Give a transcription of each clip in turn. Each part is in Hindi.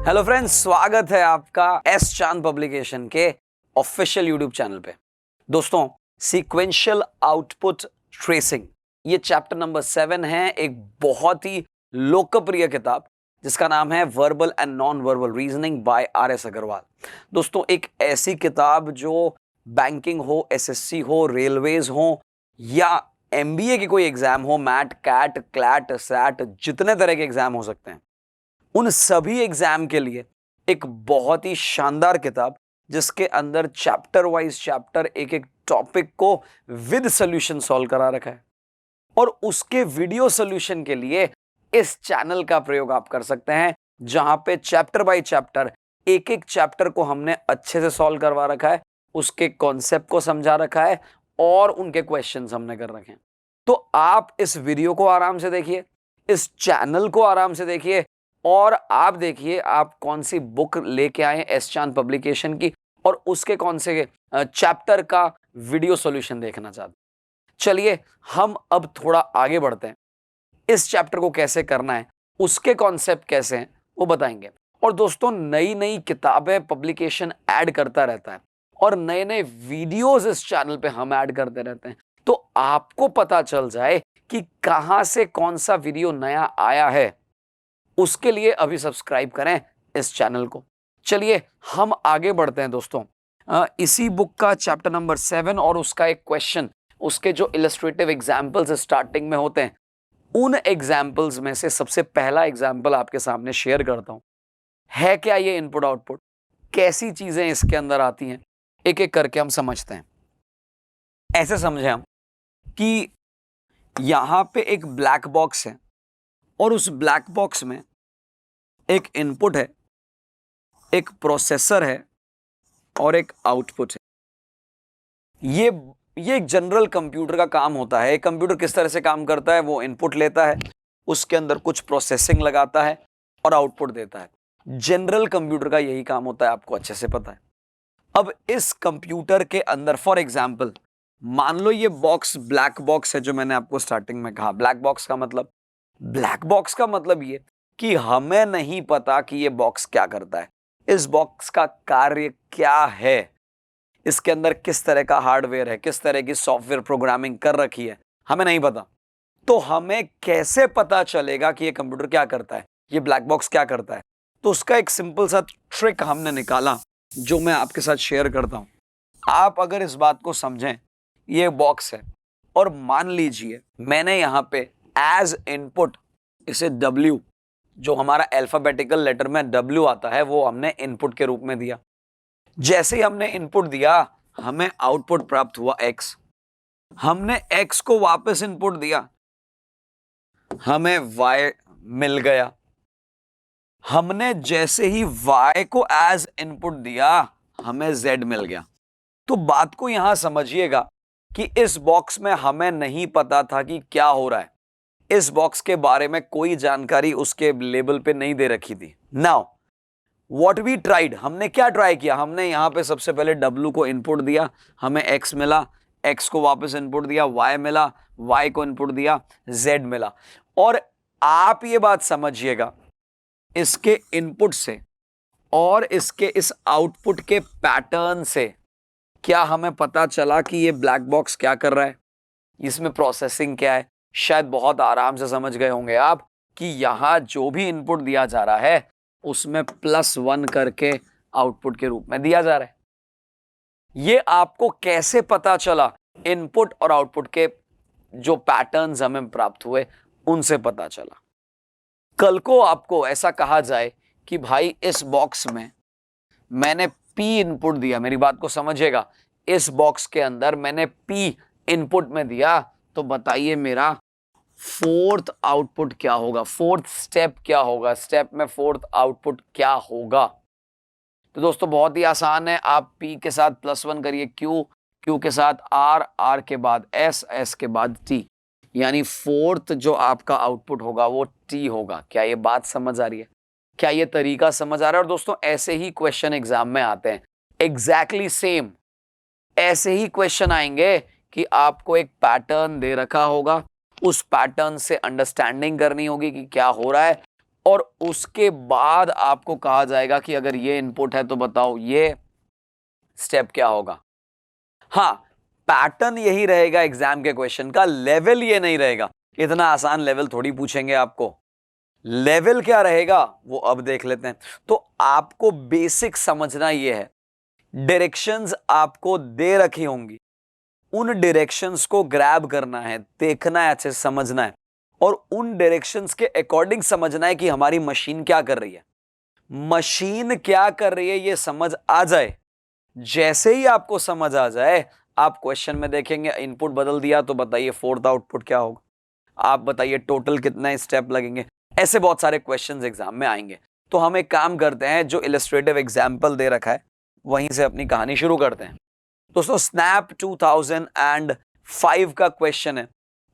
हेलो फ्रेंड्स, स्वागत है आपका एस चांद पब्लिकेशन के ऑफिशियल यूट्यूब चैनल पे। दोस्तों, सीक्वेंशियल आउटपुट ट्रेसिंग ये चैप्टर नंबर 7 है। एक बहुत ही लोकप्रिय किताब जिसका नाम है verbal and non verbal reasoning by R S. Agarwal. दोस्तों, एक ऐसी किताब जो बैंकिंग हो, एसएससी हो, रेलवेज हो या एमबीए के कोई एग्जाम हो, मैट, कैट, क्लैट, सैट, जितने तरह के एग्जाम हो सकते हैं, उन सभी एग्जाम के लिए एक बहुत ही शानदार किताब जिसके अंदर चैप्टर वाइज चैप्टर एक एक टॉपिक को विद सॉल्यूशन सॉल्व करा रखा है। और उसके वीडियो सॉल्यूशन के लिए इस चैनल का प्रयोग आप कर सकते हैं, जहां पे चैप्टर बाय चैप्टर एक एक चैप्टर को हमने अच्छे से सॉल्व करवा रखा है, उसके कॉन्सेप्ट को समझा रखा है और उनके क्वेश्चंस हमने कर रखे हैं। तो आप इस वीडियो को आराम से देखिए, इस चैनल को आराम से देखिए और आप देखिए आप कौन सी बुक लेके आए एस चांद पब्लिकेशन की और उसके कौन से चैप्टर का वीडियो सॉल्यूशन देखना चाहते हैं। चलिए हम अब थोड़ा आगे बढ़ते हैं। इस चैप्टर को कैसे करना है, उसके कॉन्सेप्ट कैसे हैं, वो बताएंगे। और दोस्तों, नई नई किताबें पब्लिकेशन ऐड करता रहता है और नए नए वीडियोस इस चैनल पे हम ऐड करते रहते हैं, तो आपको पता चल जाए कि कहां से कौन सा वीडियो नया आया है। उसके लिए अभी सब्सक्राइब करें इस चैनल को। चलिए हम आगे बढ़ते हैं दोस्तों। इसी बुक का चैप्टर नंबर 7 और उसका एक क्वेश्चन, उसके जो इलस्ट्रेटिव एग्जाम्पल्स स्टार्टिंग में होते हैं, उन एग्जाम्पल्स में से सबसे पहला एग्जाम्पल आपके सामने शेयर करता हूं। है क्या ये इनपुट आउटपुट, कैसी चीजें इसके अंदर आती हैं, एक एक करके हम समझते हैं। ऐसे समझे हम कि यहां पे एक ब्लैक बॉक्स है और उस ब्लैक बॉक्स में एक इनपुट है, एक प्रोसेसर है और एक आउटपुट है। ये एक जनरल कंप्यूटर का काम होता है। एक कंप्यूटर किस तरह से काम करता है, वो इनपुट लेता है, उसके अंदर कुछ प्रोसेसिंग लगाता है और आउटपुट देता है। जनरल कंप्यूटर का यही काम होता है, आपको अच्छे से पता है। अब इस कंप्यूटर के अंदर फॉर एग्जाम्पल मान लो ये बॉक्स ब्लैक बॉक्स है, जो मैंने आपको स्टार्टिंग में कहा। ब्लैक बॉक्स का मतलब ये कि हमें नहीं पता कि ये बॉक्स क्या करता है, इस बॉक्स का कार्य क्या है, इसके अंदर किस तरह का हार्डवेयर है, किस तरह की सॉफ्टवेयर प्रोग्रामिंग कर रखी है, हमें नहीं पता। तो हमें कैसे पता चलेगा कि ये कंप्यूटर क्या करता है, ये ब्लैक बॉक्स क्या करता है? तो उसका एक सिंपल सा ट्रिक हमने निकाला जो मैं आपके साथ शेयर करता हूं। आप अगर इस बात को समझें, ये बॉक्स है और मान लीजिए मैंने यहां पे एज इनपुट इसे W, जो हमारा अल्फाबेटिकल लेटर में W आता है, वो हमने इनपुट के रूप में दिया। जैसे ही हमने इनपुट दिया, हमें आउटपुट प्राप्त हुआ X। हमने X को वापस इनपुट दिया, हमें Y मिल गया। हमने जैसे ही Y को एज इनपुट दिया, हमें Z मिल गया। तो बात को यहां समझिएगा कि इस बॉक्स में हमें नहीं पता था कि क्या हो रहा है। इस बॉक्स के बारे में कोई जानकारी उसके लेबल पे नहीं दे रखी थी। नाउ व्हाट वी ट्राइड, हमने क्या ट्राई किया? हमने यहां पे सबसे पहले W को इनपुट दिया, हमें X मिला, X को वापस इनपुट दिया, Y मिला, Y को इनपुट दिया, Z मिला। और आप ये बात समझिएगा, इसके इनपुट से और इसके इस आउटपुट के पैटर्न से क्या हमें पता चला कि ये ब्लैक बॉक्स क्या कर रहा है, इसमें प्रोसेसिंग क्या है? शायद बहुत आराम से समझ गए होंगे आप कि यहां जो भी इनपुट दिया जा रहा है उसमें +1 करके आउटपुट के रूप में दिया जा रहा है। ये आपको कैसे पता चला? इनपुट और आउटपुट के जो पैटर्न्स हमें प्राप्त हुए उनसे पता चला। कल को आपको ऐसा कहा जाए कि भाई इस बॉक्स में मैंने P इनपुट दिया, मेरी बात को समझिएगा, इस बॉक्स के अंदर मैंने P इनपुट में दिया, तो बताइए मेरा फोर्थ आउटपुट क्या होगा, फोर्थ स्टेप क्या होगा, स्टेप में फोर्थ आउटपुट क्या होगा? तो दोस्तों बहुत ही आसान है। आप P के साथ +1 करिए, Q के साथ R, R के बाद S के बाद T, यानी फोर्थ जो आपका आउटपुट होगा वो T होगा। क्या ये बात समझ आ रही है? क्या ये तरीका समझ आ रहा है? और दोस्तों ऐसे ही क्वेश्चन एग्जाम में आते हैं, एग्जैक्टली सेम ऐसे ही क्वेश्चन आएंगे कि आपको एक पैटर्न दे रखा होगा, उस पैटर्न से अंडरस्टैंडिंग करनी होगी कि क्या हो रहा है, और उसके बाद आपको कहा जाएगा कि अगर ये इनपुट है तो बताओ ये स्टेप क्या होगा। हाँ, पैटर्न यही रहेगा एग्जाम के क्वेश्चन का, लेवल ये नहीं रहेगा। इतना आसान लेवल थोड़ी पूछेंगे आपको। लेवल क्या रहेगा वो अब देख लेते हैं। तो आपको बेसिक समझना ये है, डायरेक्शंस आपको दे रखी होंगी, उन डायरेक्शंस को ग्रैब करना है, देखना है, अच्छे से समझना है और उन डायरेक्शंस के अकॉर्डिंग समझना है कि हमारी मशीन क्या कर रही है। मशीन क्या कर रही है ये समझ आ जाए, जैसे ही आपको समझ आ जाए आप क्वेश्चन में देखेंगे इनपुट बदल दिया तो बताइए फोर्थ आउटपुट क्या होगा, आप बताइए टोटल कितना स्टेप लगेंगे। ऐसे बहुत सारे क्वेश्चंस एग्जाम में आएंगे। तो हम एक काम करते हैं, जो इलस्ट्रेटिव एग्जाम्पल दे रखा है वहीं से अपनी कहानी शुरू करते हैं। दोस्तों स्नैप 2005 का क्वेश्चन है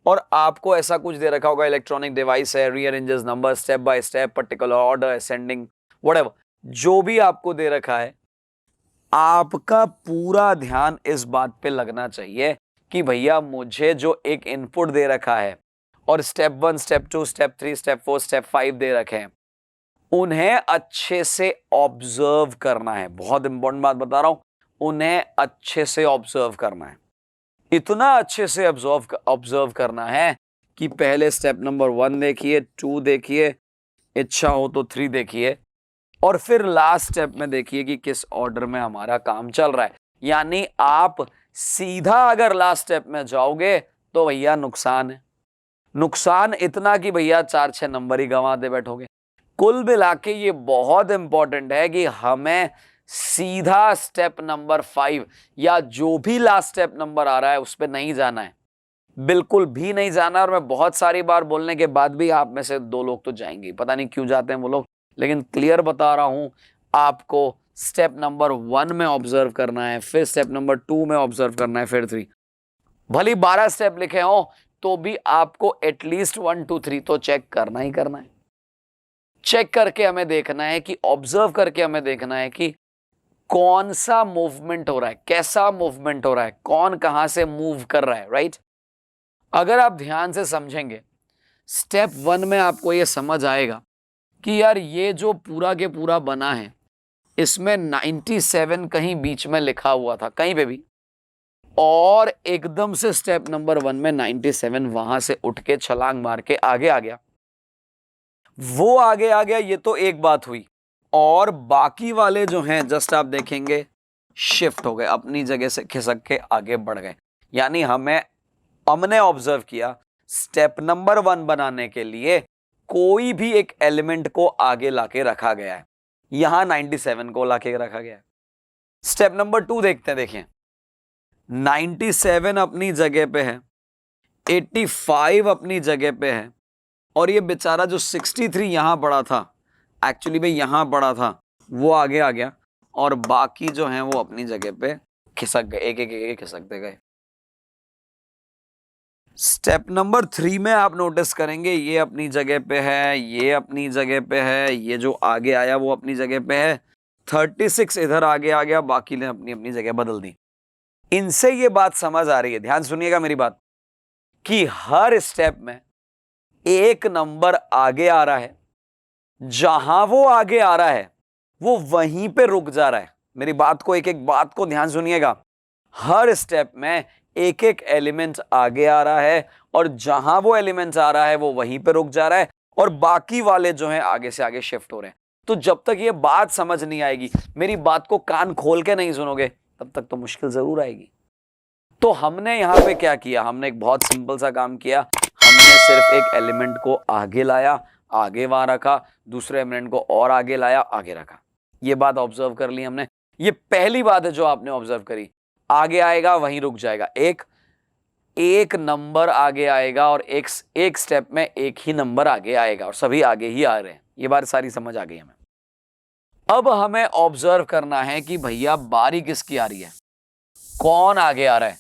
और आपको ऐसा कुछ दे रखा होगा, इलेक्ट्रॉनिक डिवाइस है, rearranges number step by step, particular order, ascending, whatever, जो भी आपको दे रखा है, आपका पूरा ध्यान इस बात पे लगना चाहिए कि भैया मुझे जो एक इनपुट दे रखा है और step 1, step 2, step 3, step 4, step 5 दे रखे हैं, उन्हें अच्छे से ऑब्जर्व करना है। बहुत इंपॉर्टेंट बात बता रहा हूं, उन्हें अच्छे से ऑब्जर्व करना है। इतना अच्छे से ऑब्जर्व करना है कि पहले स्टेप नंबर 1 देखिए, 2 देखिए, इच्छा हो तो 3 देखिए और फिर लास्ट स्टेप में देखिए कि किस ऑर्डर में हमारा काम चल रहा है। यानी आप सीधा अगर लास्ट स्टेप में जाओगे तो भैया नुकसान है। नुकसान इतना कि भैया 4-6 नंबर ही गंवा दे बैठोगे। कुल मिला के ये बहुत इंपॉर्टेंट है कि हमें सीधा स्टेप नंबर 5 या जो भी लास्ट स्टेप नंबर आ रहा है उस पर नहीं जाना है, बिल्कुल भी नहीं जाना। और मैं बहुत सारी बार बोलने के बाद भी आप में से 2 लोग तो जाएंगे, पता नहीं क्यों जाते हैं वो लोग, लेकिन क्लियर बता रहा हूं आपको, स्टेप नंबर 1 में ऑब्जर्व करना है, फिर स्टेप नंबर 2 में ऑब्जर्व करना है, फिर 3। भले 12 स्टेप लिखे हो तो भी आपको एटलीस्ट 1, 2, 3 तो चेक करना ही करना है। चेक करके हमें देखना है कि, ऑब्जर्व करके हमें देखना है कि कौन सा मूवमेंट हो रहा है, कैसा मूवमेंट हो रहा है, कौन कहां से मूव कर रहा है, राइट। अगर आप ध्यान से समझेंगे स्टेप 1 में आपको यह समझ आएगा कि यार ये जो पूरा के पूरा बना है इसमें 97 कहीं बीच में लिखा हुआ था, कहीं पे भी, और एकदम से स्टेप नंबर 1 में 97 वहां से उठ के छलांग मार के आगे आ गया। वो आगे आ गया, ये तो एक बात हुई। और बाकी वाले जो हैं जस्ट आप देखेंगे शिफ्ट हो गए, अपनी जगह से खिसक के आगे बढ़ गए। यानी हमने ऑब्जर्व किया स्टेप नंबर 1 बनाने के लिए कोई भी एक एलिमेंट को आगे लाके रखा गया है, यहां 97 को लाके रखा गया है। स्टेप नंबर 2 देखते हैं, देखें 97 अपनी जगह पे है, 85 अपनी जगह पे है और ये बेचारा जो 63 यहां पड़ा था, एक्चुअली में यहां पड़ा था, वो आगे आ गया और बाकी जो हैं वो अपनी जगह पे खिसक गए, एक एक एक खिसकते गए। स्टेप नंबर 3 में आप नोटिस करेंगे ये अपनी जगह पे है, ये अपनी जगह पे है, ये जो आगे आया वो अपनी जगह पे है, 36 इधर आगे आ गया, बाकी ने अपनी अपनी जगह बदल दी। इनसे ये बात समझ आ रही है, ध्यान सुनिएगा मेरी बात, कि हर स्टेप में एक नंबर आगे आ रहा है, जहां वो आगे आ रहा है वो वहीं पे रुक जा रहा है। मेरी बात को, एक एक बात को ध्यान सुनिएगा, हर स्टेप में एक एक एलिमेंट आगे आ रहा है और जहां वो एलिमेंट आ रहा है वो वहीं पे रुक जा रहा है और बाकी वाले जो हैं आगे से आगे शिफ्ट हो रहे हैं। तो जब तक ये बात समझ नहीं आएगी, मेरी बात को कान खोल के नहीं सुनोगे, तब तक तो मुश्किल जरूर आएगी। तो हमने यहां पे क्या किया, हमने एक बहुत सिंपल सा काम किया, हमने सिर्फ एक एलिमेंट को आगे लाया, आगे वहां रखा, दूसरे एलिमेंट को और आगे लाया, आगे रखा। ये बात ऑब्जर्व कर ली हमने। ये पहली बात है जो आपने ऑब्जर्व करी, आगे आएगा वहीं रुक जाएगा, एक नंबर आगे आएगा और एक स्टेप में एक ही नंबर आगे आएगा और सभी आगे ही आ रहे हैं। ये बात सारी समझ आ गई हमें। अब हमें ऑब्जर्व करना है कि भैया बारी किसकी आ रही है, कौन आगे आ रहा है।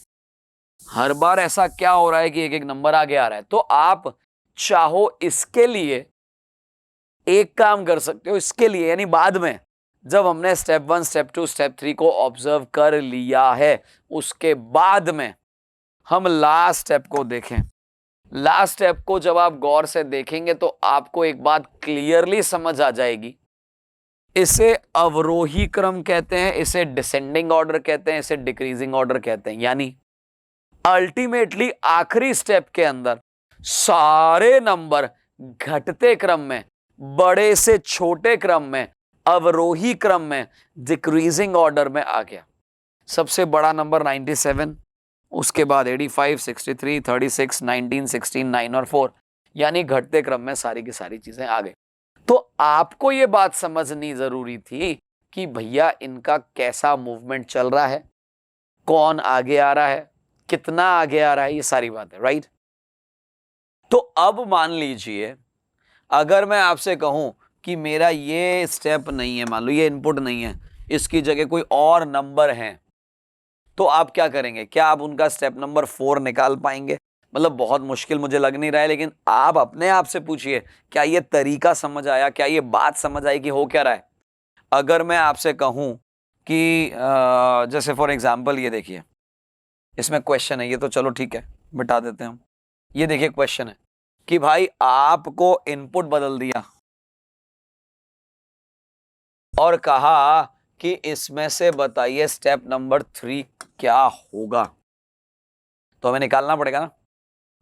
हर बार ऐसा क्या हो रहा है कि एक एक नंबर आगे आ रहा है। तो आप चाहो इसके लिए एक काम कर सकते हो, इसके लिए यानी बाद में जब हमने स्टेप 1, स्टेप 2, स्टेप 3 को ऑब्जर्व कर लिया है, उसके बाद में हम लास्ट स्टेप को देखें। लास्ट स्टेप को जब आप गौर से देखेंगे तो आपको एक बात क्लियरली समझ आ जाएगी। इसे अवरोही क्रम कहते हैं, इसे डिसेंडिंग ऑर्डर कहते हैं, इसे डिक्रीजिंग ऑर्डर कहते हैं। यानी अल्टीमेटली आखिरी स्टेप के अंदर सारे नंबर घटते क्रम में, बड़े से छोटे क्रम में, अवरोही क्रम में, डिक्रीजिंग ऑर्डर में आ गया। सबसे बड़ा नंबर 97, उसके बाद 85, 63, 36, 19, 16, 9 और 4, यानी घटते क्रम में सारी की सारी चीजें आ गई। तो आपको ये बात समझनी जरूरी थी कि भैया इनका कैसा मूवमेंट चल रहा है, कौन आगे आ रहा है, कितना आगे आ रहा है, ये सारी बातें, राइट। तो अब मान लीजिए अगर मैं आपसे कहूं कि मेरा ये स्टेप नहीं है, मान लो ये इनपुट नहीं है, इसकी जगह कोई और नंबर है, तो आप क्या करेंगे? क्या आप उनका स्टेप नंबर 4 निकाल पाएंगे? मतलब बहुत मुश्किल मुझे लग नहीं रहा है, लेकिन आप अपने आप से पूछिए, क्या ये तरीका समझ आया, क्या ये बात समझ आई कि हो क्या रहा है? अगर मैं आपसे कहूं कि जैसे फॉर एग्जांपल ये देखिए, इसमें क्वेश्चन है, ये तो चलो ठीक है बिठा देते हैं हम। ये देखिए क्वेश्चन है कि भाई आपको इनपुट बदल दिया और कहा कि इसमें से बताइए स्टेप नंबर 3 क्या होगा, तो हमें निकालना पड़ेगा ना।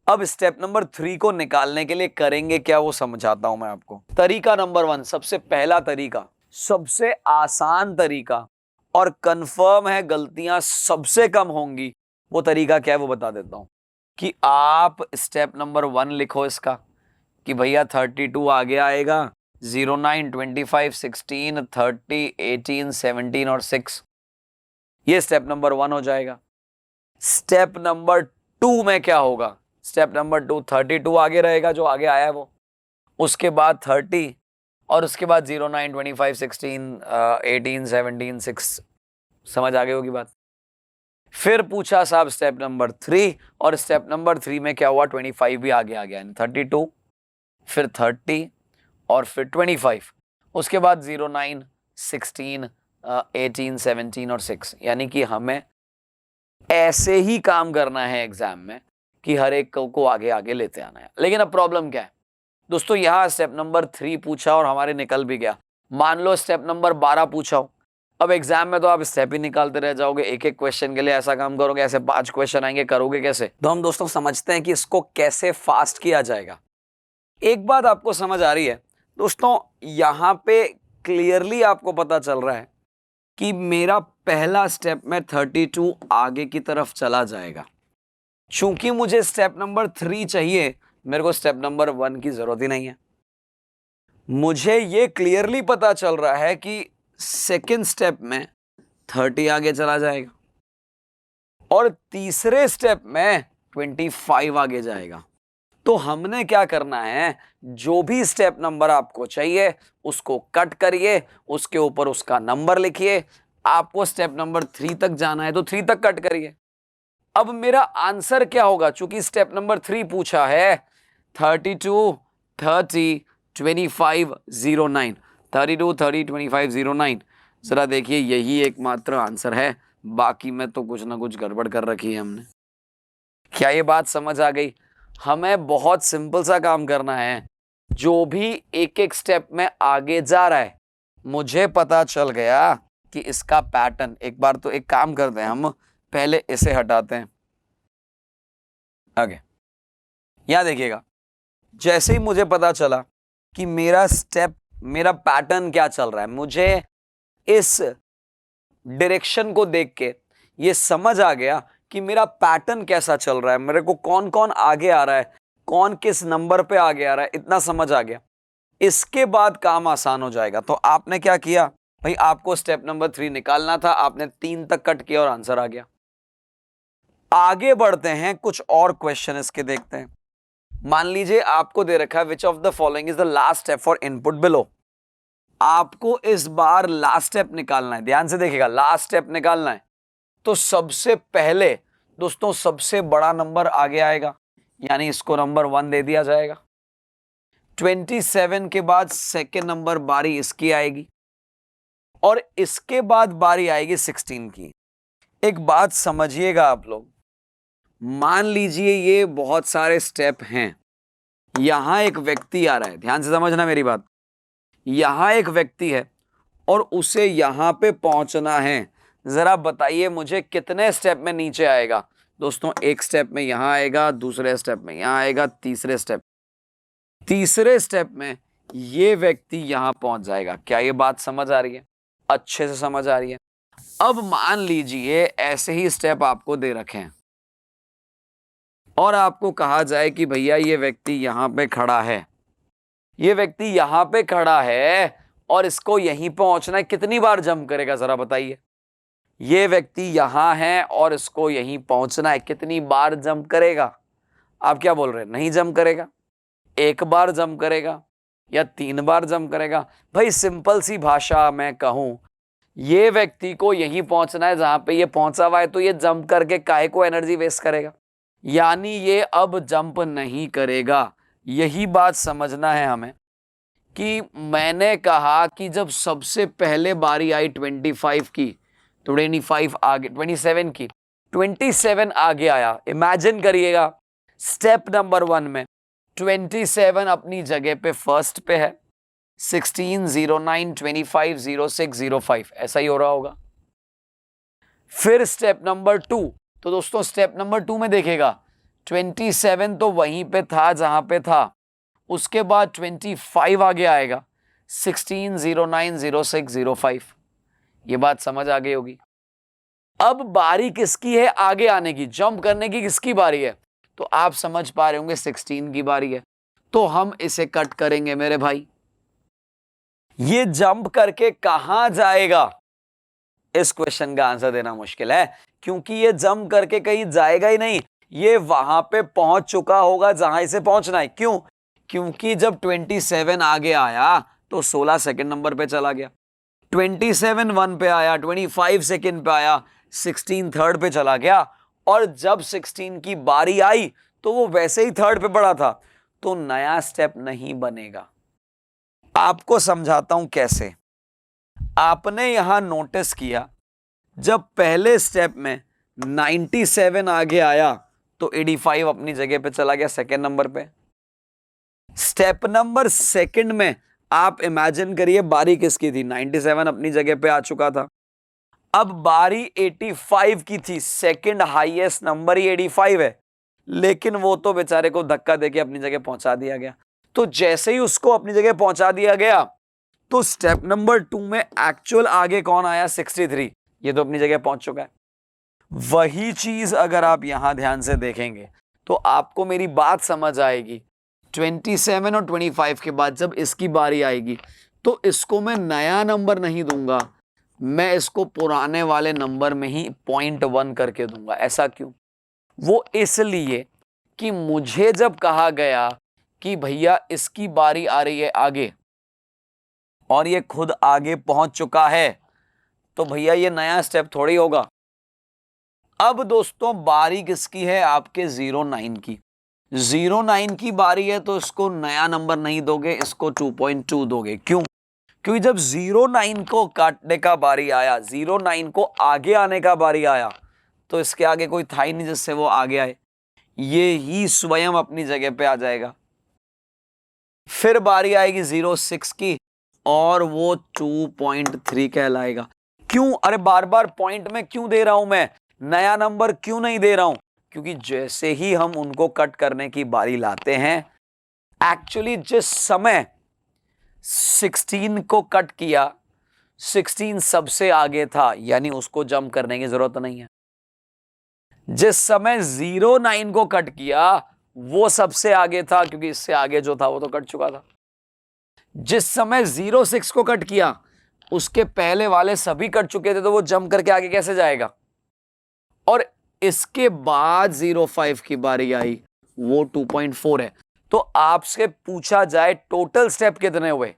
अब स्टेप नंबर 3 को निकालने के लिए करेंगे क्या, वो समझाता हूं मैं आपको। तरीका नंबर 1, सबसे पहला तरीका, सबसे आसान तरीका और कंफर्म है गलतियां सबसे कम होंगी, वो तरीका क्या है वो बता देता हूं। कि आप स्टेप नंबर 1 लिखो इसका कि भैया 32 आगे आएगा, 09, 25, 16, 30, 18, 17 और 6, ये स्टेप नंबर 1 हो जाएगा। स्टेप नंबर 2 में क्या होगा? स्टेप नंबर 2, 32 आगे रहेगा जो आगे आया है वो, उसके बाद 30 और उसके बाद 09, 25, 16, 18, 17, 6, समझ आ गई होगी बात। फिर पूछा साहब स्टेप नंबर 3, और स्टेप नंबर 3 में क्या हुआ? 25 भी आगे आ गया, 32, फिर 30 और फिर 25, उसके बाद 09, 16, 18, 17 और 6। यानी कि हमें ऐसे ही काम करना है एग्जाम में कि हर एक को आगे आगे लेते आना है। लेकिन अब प्रॉब्लम क्या है दोस्तों, यहां स्टेप नंबर 3 पूछा और हमारे निकल भी गया। मान लो स्टेप नंबर 12 पूछा हो, अब एग्जाम में तो आप स्टेप ही निकालते रह जाओगे, एक एक क्वेश्चन के लिए ऐसा काम करोगे, ऐसे 5 क्वेश्चन आएंगे, करोगे कैसे? तो हम दोस्तों समझते हैं कि इसको कैसे फास्ट किया जाएगा। एक बात आपको समझ आ रही है दोस्तों, यहां पे क्लियरली आपको पता चल रहा है कि मेरा पहला स्टेप में 32 आगे की तरफ चला जाएगा। चूंकि मुझे स्टेप नंबर 3 चाहिए, मेरे को स्टेप नंबर 1 की जरूरत ही नहीं है। मुझे ये क्लियरली पता चल रहा है कि सेकेंड स्टेप में 30 आगे चला जाएगा और तीसरे स्टेप में 25 आगे जाएगा। तो हमने क्या करना है, जो भी स्टेप नंबर आपको चाहिए उसको कट करिए, उसके ऊपर उसका नंबर लिखिए। आपको स्टेप नंबर 3 तक जाना है तो 3 तक कट करिए। अब मेरा आंसर क्या होगा? चूंकि स्टेप नंबर 3 पूछा है 32, 30, 25, 09, 32, 30, 25, 09। जरा देखिए यही एकमात्र आंसर है, बाकी में तो कुछ ना कुछ गड़बड़ कर रखी है हमने। क्या ये बात समझ आ गई? हमें बहुत सिंपल सा काम करना है, जो भी एक एक स्टेप में आगे जा रहा है, मुझे पता चल गया कि इसका पैटर्न। एक बार तो एक काम करते हैं, हम पहले इसे हटाते हैं आगे। यहां देखिएगा, जैसे ही मुझे पता चला कि मेरा स्टेप, मेरा पैटर्न क्या चल रहा है, मुझे इस डायरेक्शन को देख के ये समझ आ गया कि मेरा पैटर्न कैसा चल रहा है, मेरे को कौन कौन आगे आ रहा है, कौन किस नंबर पे आगे आ रहा है, इतना समझ आ गया। इसके बाद काम आसान हो जाएगा। तो आपने क्या किया भाई, आपको स्टेप नंबर 3 निकालना था, आपने 3 तक कट किया और आंसर आ गया। आगे बढ़ते हैं, कुछ और क्वेश्चन इसके देखते हैं। मान लीजिए आपको दे रखा है which of the following is the last step for input below. आपको इस बार लास्ट स्टेप निकालना है, ध्यान से देखिएगा, लास्ट स्टेप निकालना है। तो सबसे पहले दोस्तों सबसे बड़ा नंबर आगे आएगा, यानी इसको नंबर 1 दे दिया जाएगा। 27 के बाद सेकेंड नंबर बारी इसकी आएगी और इसके बाद बारी आएगी 16 की। एक बात समझिएगा आप लोग, मान लीजिए ये बहुत सारे स्टेप हैं, यहां एक व्यक्ति आ रहा है, ध्यान से समझना मेरी बात, यहां एक व्यक्ति है और उसे यहां पे पहुंचना है। जरा बताइए मुझे कितने स्टेप में नीचे आएगा? दोस्तों एक स्टेप में यहां आएगा, दूसरे स्टेप में यहां आएगा, तीसरे स्टेप में ये व्यक्ति यहां पहुंच जाएगा। क्या ये बात समझ आ रही है? अच्छे से समझ आ रही है? अब मान लीजिए ऐसे ही स्टेप आपको दे रखे हैं और आपको कहा जाए कि भैया ये व्यक्ति यहां पे खड़ा है, ये व्यक्ति यहां पे खड़ा है और इसको यहीं पहुंचना है, कितनी बार जंप करेगा जरा बताइए? ये व्यक्ति यहां है और इसको यहीं पहुंचना है, कितनी बार जंप करेगा? आप क्या बोल रहे हैं? नहीं जंप करेगा? एक बार जंप करेगा या 3 बार जंप करेगा? भाई सिंपल सी भाषा में कहूं, ये व्यक्ति को यहीं पहुंचना है जहां पे ये पहुंचा हुआ है, तो ये जंप करके काहे को एनर्जी वेस्ट करेगा? यानी ये अब जंप नहीं करेगा। यही बात समझना है हमें कि मैंने कहा कि जब सबसे पहले बारी आई 25 की, तो 25 आगे, 27 की, 27 आगे आया। इमेजिन करिएगा स्टेप नंबर 1 में 27 अपनी जगह पे फर्स्ट पे है, 16, 09, 25, 06, 05 ऐसा ही हो रहा होगा। फिर स्टेप नंबर 2, तो दोस्तों स्टेप नंबर 2 में देखेगा 27 तो वहीं पे था जहां पे था, उसके बाद 25 आगे आएगा, 16, 09, 06, 05। ये बात समझ आ गई होगी। अब बारी किसकी है आगे आने की, जंप करने की किसकी बारी है? तो आप समझ पा रहे होंगे 16 की बारी है, तो हम इसे कट करेंगे मेरे भाई। ये जंप करके कहां जाएगा? इस क्वेश्चन का आंसर देना मुश्किल है, क्योंकि ये जंप करके कहीं जाएगा ही नहीं, ये वहां पे पहुंच चुका होगा जहां इसे पहुंचना है। क्यों? क्योंकि जब 27 आगे आया तो 16 सेकंड नंबर पे चला गया, 27 1 पे आया, 25 सेकंड पे आया, 16 थर्ड पे चला गया, और जब 16 की बारी आई तो वो वैसे ही थर्ड पे पड़ा था, तो नया स्टेप नहीं बनेगा। आपको समझाता हूं कैसे। आपने यहां नोटिस किया जब पहले स्टेप में 97 आगे आया तो 85 अपनी जगह पे चला गया सेकंड नंबर पे। स्टेप नंबर सेकंड में आप इमेजिन करिए बारी किसकी थी, 97 अपनी जगह पे आ चुका था, अब बारी 85 की थी, सेकंड हाईएस्ट नंबर ही 85 है, लेकिन वो तो बेचारे को धक्का देके अपनी जगह पहुंचा दिया गया। तो जैसे ही उसको अपनी जगह पहुंचा दिया गया तो स्टेप नंबर 2 में एक्चुअल आगे कौन आया, 63, ये तो अपनी जगह पहुंच चुका है। वही चीज अगर आप यहां ध्यान से देखेंगे तो आपको मेरी बात समझ आएगी। 27 और 25 के बाद जब इसकी बारी आएगी तो इसको मैं नया नंबर नहीं दूंगा, मैं इसको पुराने वाले नंबर में ही 0.1 करके दूंगा। ऐसा क्यों? वो इसलिए कि मुझे जब कहा गया कि भैया इसकी बारी आ रही है आगे और ये खुद आगे पहुंच चुका है, तो भैया ये नया स्टेप थोड़ी होगा। अब दोस्तों बारी किसकी है, आपके 09 की। 09 की बारी है तो इसको नया नंबर नहीं दोगे, इसको 2.2 दोगे। क्यों? क्योंकि जब 09 को काटने का बारी आया, 09 को आगे आने का बारी आया, तो इसके आगे कोई था ही नहीं जिससे वो आगे आए, ये ही स्वयं अपनी जगह पे आ जाएगा। फिर बारी आएगी 06 की और वो 2.3 कहलाएगा। क्यों? अरे बार बार पॉइंट में क्यों दे रहा हूं मैं, नया नंबर क्यों नहीं दे रहा हूं? क्योंकि जैसे ही हम उनको कट करने की बारी लाते हैं, एक्चुअली जिस समय 16 को कट किया, 16 सबसे आगे था, यानी उसको जंप करने की जरूरत नहीं है। जिस समय 09 को कट किया वो सबसे आगे था, क्योंकि इससे आगे जो था वो तो कट चुका था। जिस समय 06 को कट किया उसके पहले वाले सभी कट चुके थे, तो वो जंप करके आगे कैसे जाएगा? और इसके बाद 05 की बारी आई, वो 2.4 है। तो आपसे पूछा जाए टोटल स्टेप कितने हुए,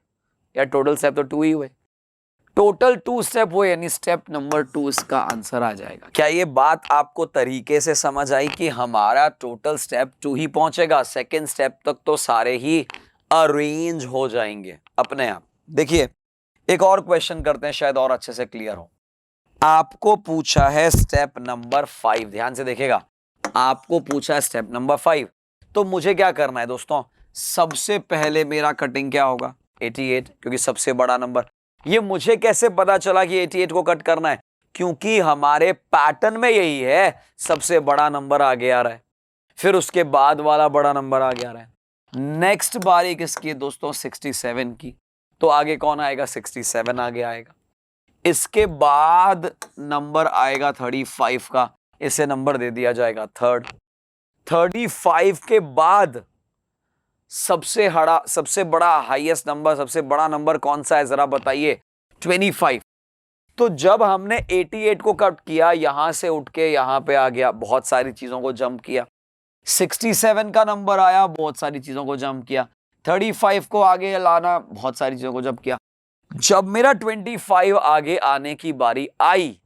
या टोटल स्टेप तो 2 ही हुए, टोटल 2 स्टेप हुए, यानी स्टेप नंबर 2 इसका आंसर आ जाएगा। क्या ये बात आपको तरीके से समझ आई कि हमारा टोटल स्टेप 2 ही पहुंचेगा, सेकेंड स्टेप तक तो सारे ही अरेंज हो जाएंगे अपने आप। देखिए एक और क्वेश्चन करते हैं, शायद और अच्छे से क्लियर हो। आपको पूछा है स्टेप नंबर 5, ध्यान से देखिएगा, आपको पूछा स्टेप नंबर 5, तो मुझे क्या करना है दोस्तों, सबसे पहले मेरा कटिंग क्या होगा 88, क्योंकि सबसे बड़ा नंबर। ये मुझे कैसे पता चला कि 88 को कट करना है, क्योंकि हमारे पैटर्न में यही है, सबसे बड़ा नंबर आगे आ रहा है, फिर उसके बाद वाला बड़ा नंबर आगे आ रहा है। नेक्स्ट बारी किसकी है दोस्तों, 67 की, तो आगे कौन आएगा, 67 आगे आएगा। इसके बाद नंबर आएगा 35 का, इसे नंबर दे दिया जाएगा थर्ड। 35 के बाद सबसे बड़ा हाईएस्ट नंबर, सबसे बड़ा नंबर कौन सा है जरा बताइए, 25। तो जब हमने 88 को कट किया, यहां से उठ के यहां पे आ गया, बहुत सारी चीजों को जंप किया। 67 का नंबर आया, बहुत सारी चीजों को जंप किया। 35 को आगे लाना, बहुत सारी चीजों को जंप किया। जब मेरा 25 आगे आने की बारी आई,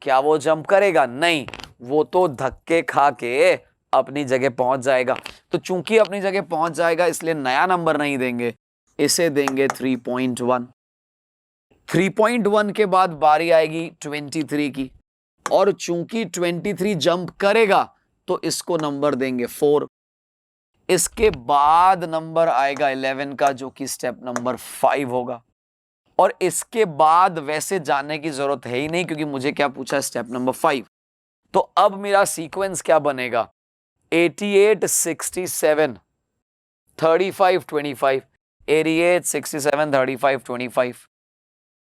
क्या वो जंप करेगा, नहीं, वो तो धक्के खा के अपनी जगह पहुंच जाएगा। तो चूंकि अपनी जगह पहुंच जाएगा, इसलिए नया नंबर नहीं देंगे, इसे देंगे 3.1। 3.1 के बाद बारी आएगी 23 की, और चूंकि 23 जंप करेगा तो इसको नंबर देंगे 4। इसके बाद नंबर आएगा 11 का, जो कि स्टेप नंबर 5 होगा। और इसके बाद वैसे जानने की जरूरत है ही नहीं, क्योंकि मुझे क्या पूछा, स्टेप नंबर 5। तो अब मेरा सीक्वेंस क्या बनेगा, 88 67 35 25, 88 67 35 25,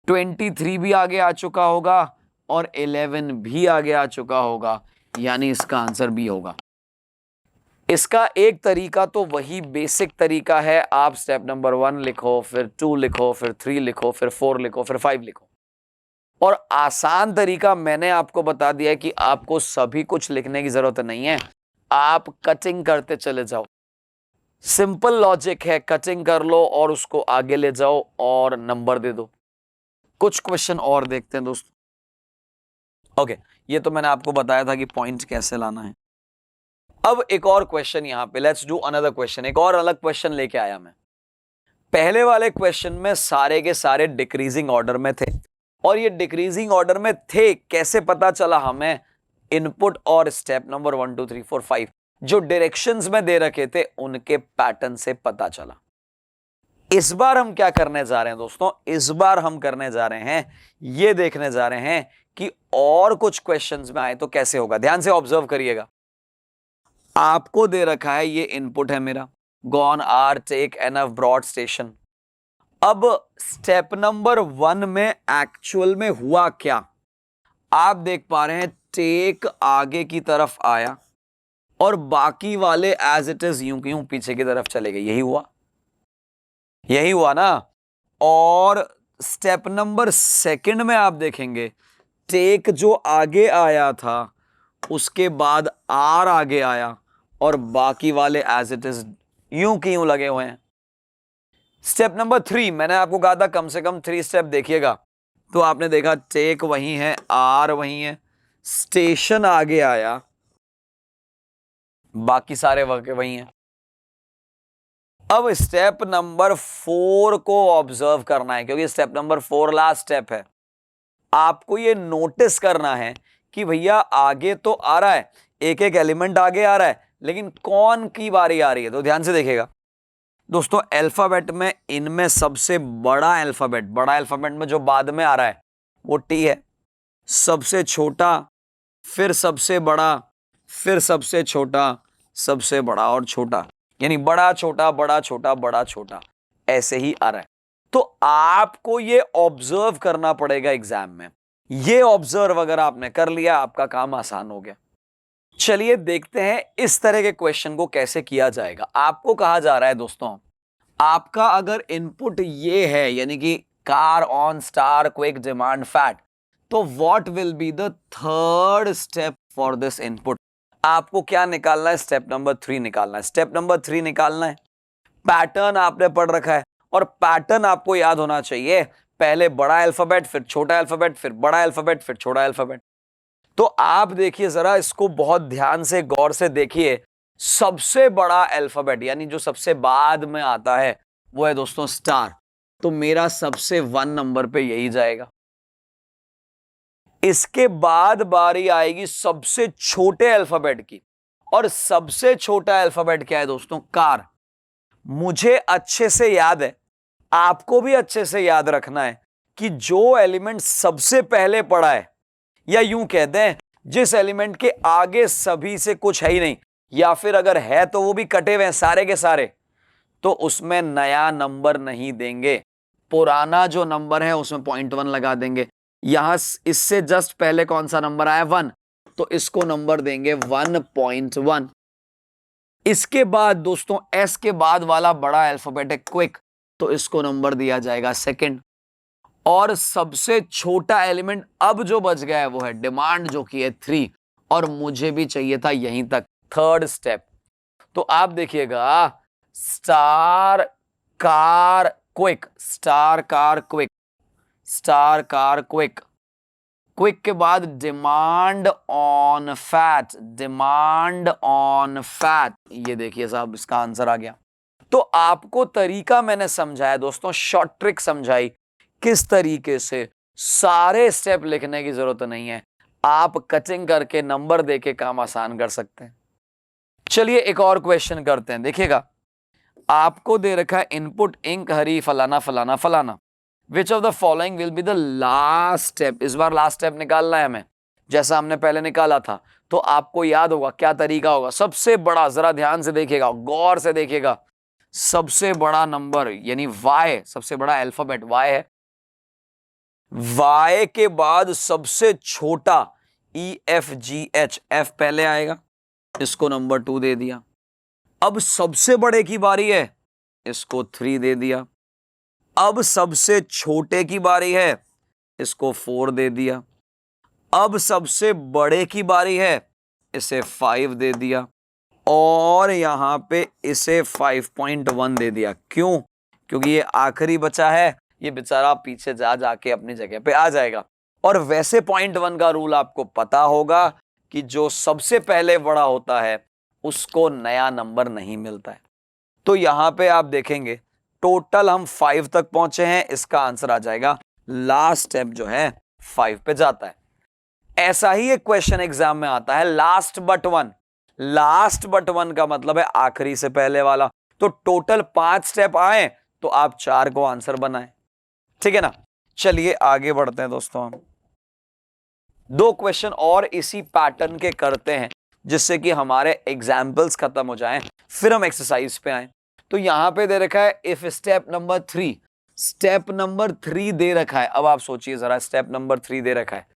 23 भी आगे आ चुका होगा और 11 भी आगे आ चुका होगा, यानी इसका आंसर भी होगा। इसका एक तरीका तो वही बेसिक तरीका है, आप स्टेप नंबर 1 लिखो, फिर 2 लिखो, फिर 3 लिखो, फिर 4 लिखो, फिर 5 लिखो। और आसान तरीका मैंने आपको बता दिया है कि आपको सभी कुछ लिखने की जरूरत नहीं है, आप कटिंग करते चले जाओ। सिंपल लॉजिक है, कटिंग कर लो और उसको आगे ले जाओ और नंबर दे दो। कुछ क्वेश्चन और देखते हैं दोस्तों। ओके, ये तो मैंने आपको बताया था कि पॉइंट कैसे लाना है। अब एक और क्वेश्चन यहां पे, लेट्स डू अनदर क्वेश्चन। एक और अलग क्वेश्चन लेके आया मैं। पहले वाले क्वेश्चन में सारे के सारे डिक्रीजिंग ऑर्डर में थे, और ये डिक्रीजिंग ऑर्डर में थे कैसे पता चला हमें, इनपुट और स्टेप नंबर 1 2 3 4 5 जो डायरेक्शंस में दे रखे थे उनके पैटर्न से पता चला। इस बार हम क्या करने जा रहे हैं दोस्तों, इस बार हम करने जा रहे हैं, ये देखने जा रहे हैं कि और कुछ क्वेश्चंस में आए तो कैसे होगा। ध्यान से ऑब्जर्व करिएगा। आपको दे रखा है, ये इनपुट है मेरा, gone are take enough broad station. अब स्टेप नंबर 1 में एक्चुअल में हुआ क्या, आप देख पा रहे हैं, टेक आगे की तरफ आया और बाकी वाले एज इट इज यूं की यूं पीछे की तरफ चले गए। यही हुआ ना। और स्टेप नंबर 2 में आप देखेंगे, टेक जो आगे आया था उसके बाद आर आगे आया और बाकी वाले एज इट इज यूं की यूं लगे हुए हैं। स्टेप नंबर 3, मैंने आपको कहा था कम से कम 3 स्टेप देखिएगा, तो आपने देखा टेक वही है, आर वही है, स्टेशन आगे आया, बाकी सारे वही हैं। अब स्टेप नंबर 4 को ऑब्जर्व करना है, क्योंकि स्टेप नंबर 4 लास्ट स्टेप है। आपको ये नोटिस करना है कि भैया आगे तो आ रहा है, एक एक एलिमेंट आगे आ रहा है, लेकिन कौन की बारी आ रही है। तो ध्यान से देखिएगा दोस्तों, अल्फाबेट में इनमें सबसे बड़ा अल्फाबेट में जो बाद में आ रहा है वो टी है। सबसे छोटा, फिर सबसे बड़ा, फिर सबसे छोटा, सबसे बड़ा और छोटा, यानी बड़ा छोटा बड़ा छोटा बड़ा छोटा, ऐसे ही आ रहा है। तो आपको ये ऑब्जर्व करना पड़ेगा एग्जाम में। ये ऑब्जर्व अगर आपने कर लिया, आपका काम आसान हो गया। चलिए देखते हैं इस तरह के क्वेश्चन को कैसे किया जाएगा। आपको कहा जा रहा है दोस्तों, आपका अगर इनपुट ये है, यानी कि कार ऑन स्टार क्विक डिमांड फैट, तो what will be the third step for this input. आपको क्या निकालना है, स्टेप नंबर 3 निकालना है। स्टेप नंबर 3 निकालना है, पैटर्न आपने पढ़ रखा है और पैटर्न आपको याद होना चाहिए, पहले बड़ा अल्फाबेट, फिर छोटा अल्फाबेट, फिर बड़ा अल्फाबेट, फिर छोटा अल्फाबेट। तो आप देखिए जरा, इसको बहुत ध्यान से गौर से देखिए। सबसे बड़ा अल्फाबेट यानी जो सबसे बाद में आता है वो है दोस्तों स्टार, तो मेरा सबसे 1 नंबर पे यही जाएगा। इसके बाद बारी आएगी सबसे छोटे अल्फाबेट की, और सबसे छोटा अल्फाबेट क्या है दोस्तों? कार। मुझे अच्छे से याद है, आपको भी अच्छे से याद रखना है कि जो एलिमेंट सबसे पहले पड़ा है, या यूं कहते हैं जिस एलिमेंट के आगे सभी से कुछ है ही नहीं, या फिर अगर है तो वो भी कटे हुए हैं सारे के सारे, तो उसमें नया नंबर नहीं देंगे। पुराना जो नंबर है उसमें 0.1 लगा देंगे। यहां इससे जस्ट पहले कौन सा नंबर आया? 1, तो इसको नंबर देंगे 1.1। इसके बाद दोस्तों एस के बाद वाला बड़ा अल्फाबेट है क्विक, तो इसको नंबर दिया जाएगा सेकंड। और सबसे छोटा एलिमेंट अब जो बच गया है वो है डिमांड, जो कि है 3, और मुझे भी चाहिए था यहीं तक, थर्ड स्टेप। तो आप देखिएगा, star car quick, star car quick, star car quick, quick के बाद demand on fat, demand on fat. ये देखिए साहब, इसका आंसर आ गया। तो आपको तरीका मैंने समझाया दोस्तों, शॉर्ट ट्रिक समझाई किस तरीके से। सारे स्टेप लिखने की जरूरत नहीं है, आप कटिंग करके नंबर देके काम आसान कर सकते हैं। चलिए एक और क्वेश्चन करते हैं। देखिएगा, आपको दे रखा है इनपुट इंक हरी फलाना फलाना फलाना, which of the following will be the last step. इस बार लास्ट स्टेप निकालना है हमें, जैसा हमने पहले निकाला था। तो आपको याद होगा क्या तरीका होगा। सबसे बड़ा, जरा ध्यान से देखिएगा, गौर से देखिएगा, सबसे बड़ा नंबर यानी y, सबसे बड़ा अल्फाबेट y है, y के बाद सबसे छोटा EFGH, F पहले आएगा, इसको नंबर 2 दे दिया। अब सबसे बड़े की बारी है, इसको 3 दे दिया। अब सबसे छोटे की बारी है, इसको 4 दे दिया। अब सबसे बड़े की बारी है, इसे 5 दे दिया, और यहां पे इसे 5.1 दे दिया। क्यों? क्योंकि ये आखिरी बचा है, ये बेचारा पीछे जा जाके अपनी जगह पे आ जाएगा। और वैसे 0.1 का रूल आपको पता होगा कि जो सबसे पहले बड़ा होता है उसको नया नंबर नहीं मिलता है। तो यहां पे आप देखेंगे टोटल हम 5 तक पहुंचे हैं, इसका आंसर आ जाएगा, लास्ट स्टेप जो है 5 पे जाता है। ऐसा ही एक क्वेश्चन एग्जाम में आता है, last but one. Last but one का मतलब है आखिरी से पहले वाला। तो टोटल 5 स्टेप आए तो आप 4 को आंसर बनाएं, ठीक है ना। चलिए आगे बढ़ते हैं दोस्तों, हम 2 क्वेश्चन और इसी पैटर्न के करते हैं, जिससे कि हमारे एग्जाम्पल्स खत्म हो जाएं, फिर हम एक्सरसाइज पे आए। तो यहां पे दे रखा है if step number 3, step number 3 दे रखा है। अब आप सोचिए जरा, स्टेप नंबर 3 दे रखा है।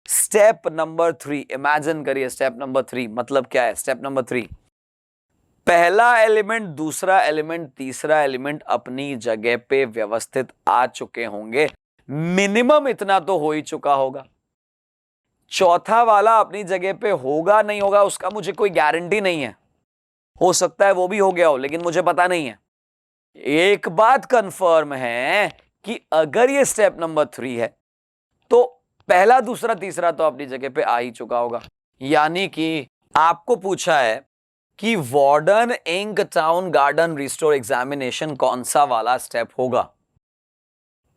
स्टेप नंबर 3, इमेजिन करिए, स्टेप नंबर 3 मतलब क्या है? स्टेप नंबर 3, पहला एलिमेंट, दूसरा एलिमेंट, तीसरा एलिमेंट अपनी जगह पे व्यवस्थित आ चुके होंगे, मिनिमम इतना तो हो ही चुका होगा। चौथा वाला अपनी जगह पे होगा नहीं होगा उसका मुझे कोई गारंटी नहीं है, हो सकता है वो भी हो गया हो, लेकिन मुझे पता नहीं है। एक बात कंफर्म है कि अगर ये स्टेप नंबर 3 है तो पहला, दूसरा, तीसरा तो अपनी जगह पे आ ही चुका होगा। यानी कि आपको पूछा है कि warden ink town garden restore examination कौन सा वाला स्टेप होगा।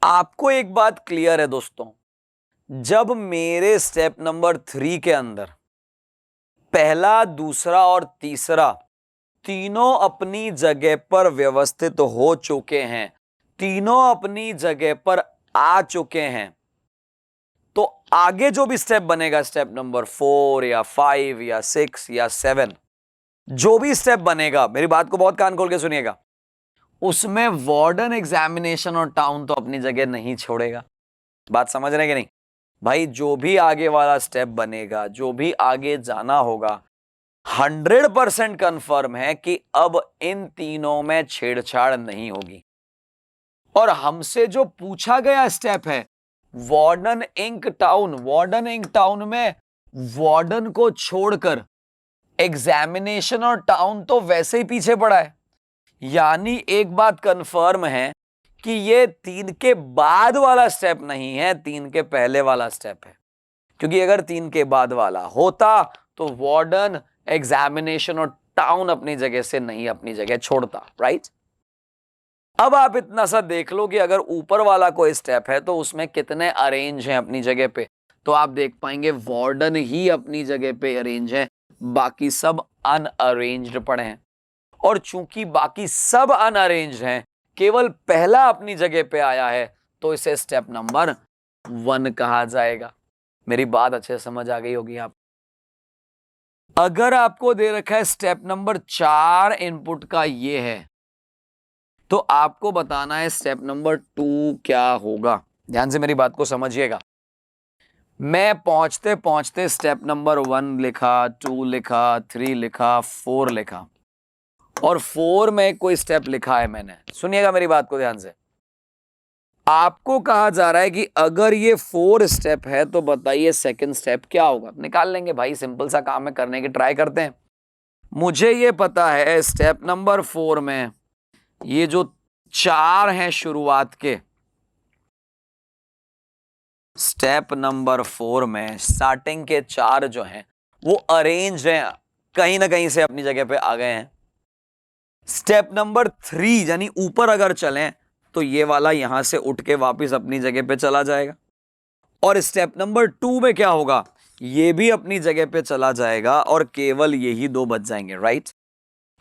आपको एक बात क्लियर है दोस्तों, जब मेरे स्टेप नंबर 3 के अंदर पहला, दूसरा और तीसरा तीनों अपनी जगह पर व्यवस्थित हो चुके हैं, तीनों अपनी जगह पर आ चुके हैं, तो आगे जो भी स्टेप बनेगा, स्टेप नंबर 4 या 5 या 6 या 7, जो भी स्टेप बनेगा, मेरी बात को बहुत कान खोल के सुनिएगा, उसमें वार्डन एग्जामिनेशन और टाउन तो अपनी जगह नहीं छोड़ेगा। बात समझ रहे हैं कि नहीं भाई? जो भी आगे वाला स्टेप बनेगा, जो भी आगे जाना होगा, 100% कंफर्म है कि अब इन तीनों में छेड़छाड़ नहीं होगी। और हमसे जो पूछा गया स्टेप है warden ink town, warden ink town में वार्डन को छोड़कर एग्जामिनेशन और टाउन तो वैसे ही पीछे पड़ा है। यानी एक बात कंफर्म है कि ये 3 के बाद वाला स्टेप नहीं है, 3 के पहले वाला स्टेप है। क्योंकि अगर 3 के बाद वाला होता तो वार्डन, एग्जामिनेशन और टाउन अपनी जगह से नहीं अपनी जगह छोड़ता, राइट। अब आप इतना सा देख लो कि अगर ऊपर वाला कोई स्टेप है तो उसमें कितने अरेंज हैं अपनी जगह पे, तो आप देख पाएंगे वार्डन ही अपनी जगह पे अरेंज है, बाकी सब अनअरेंज्ड पढ़े हैं, और चूंकि बाकी सब अनअरेंज्ड हैं, केवल पहला अपनी जगह पे आया है, तो इसे स्टेप नंबर 1 कहा जाएगा। मेरी बात अच्छे से समझ आ गई होगी आप। अगर आपको दे रखा है स्टेप नंबर 4 इनपुट का ये है, तो आपको बताना है स्टेप नंबर 2 क्या होगा। ध्यान से मेरी बात को समझिएगा। मैं पहुंचते पहुंचते स्टेप नंबर 1 लिखा, 2 लिखा, 3 लिखा, 4 लिखा, और 4 में कोई स्टेप लिखा है मैंने। सुनिएगा मेरी बात को ध्यान से। आपको कहा जा रहा है कि अगर ये 4 स्टेप है तो बताइए सेकंड स्टेप क्या होगा। निकाल लेंगे भाई, सिंपल सा काम है, करने की ट्राई करते हैं। मुझे ये पता है स्टेप नंबर 4 में ये जो 4 हैं शुरुआत के, स्टेप नंबर 4 में स्टार्टिंग के 4 जो हैं वो अरेंज हैं, कहीं ना कहीं से अपनी जगह पे आ गए हैं। स्टेप नंबर 3 यानी ऊपर अगर चलें तो ये वाला यहां से उठ के वापस अपनी जगह पे चला जाएगा, और स्टेप नंबर 2 में क्या होगा, ये भी अपनी जगह पे चला जाएगा, और केवल यही 2 बच जाएंगे, राइट।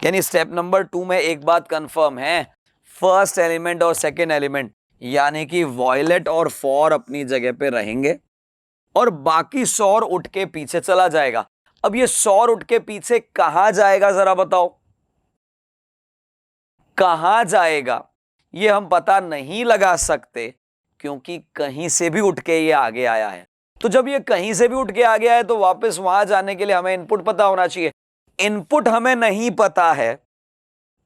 यानी स्टेप नंबर 2 में एक बात कंफर्म है, फर्स्ट एलिमेंट और सेकेंड एलिमेंट यानी कि वॉयलेट और फॉर अपनी जगह पे रहेंगे, और बाकी सौर उठ के पीछे चला जाएगा। अब ये सौर उठ के पीछे कहां जाएगा जरा बताओ, कहां जाएगा ये हम पता नहीं लगा सकते, क्योंकि कहीं से भी उठ के ये आगे आया है। तो जब ये कहीं से भी उठ के आ गया है तो वापस वहां जाने के लिए हमें इनपुट पता होना चाहिए। इनपुट हमें नहीं पता है,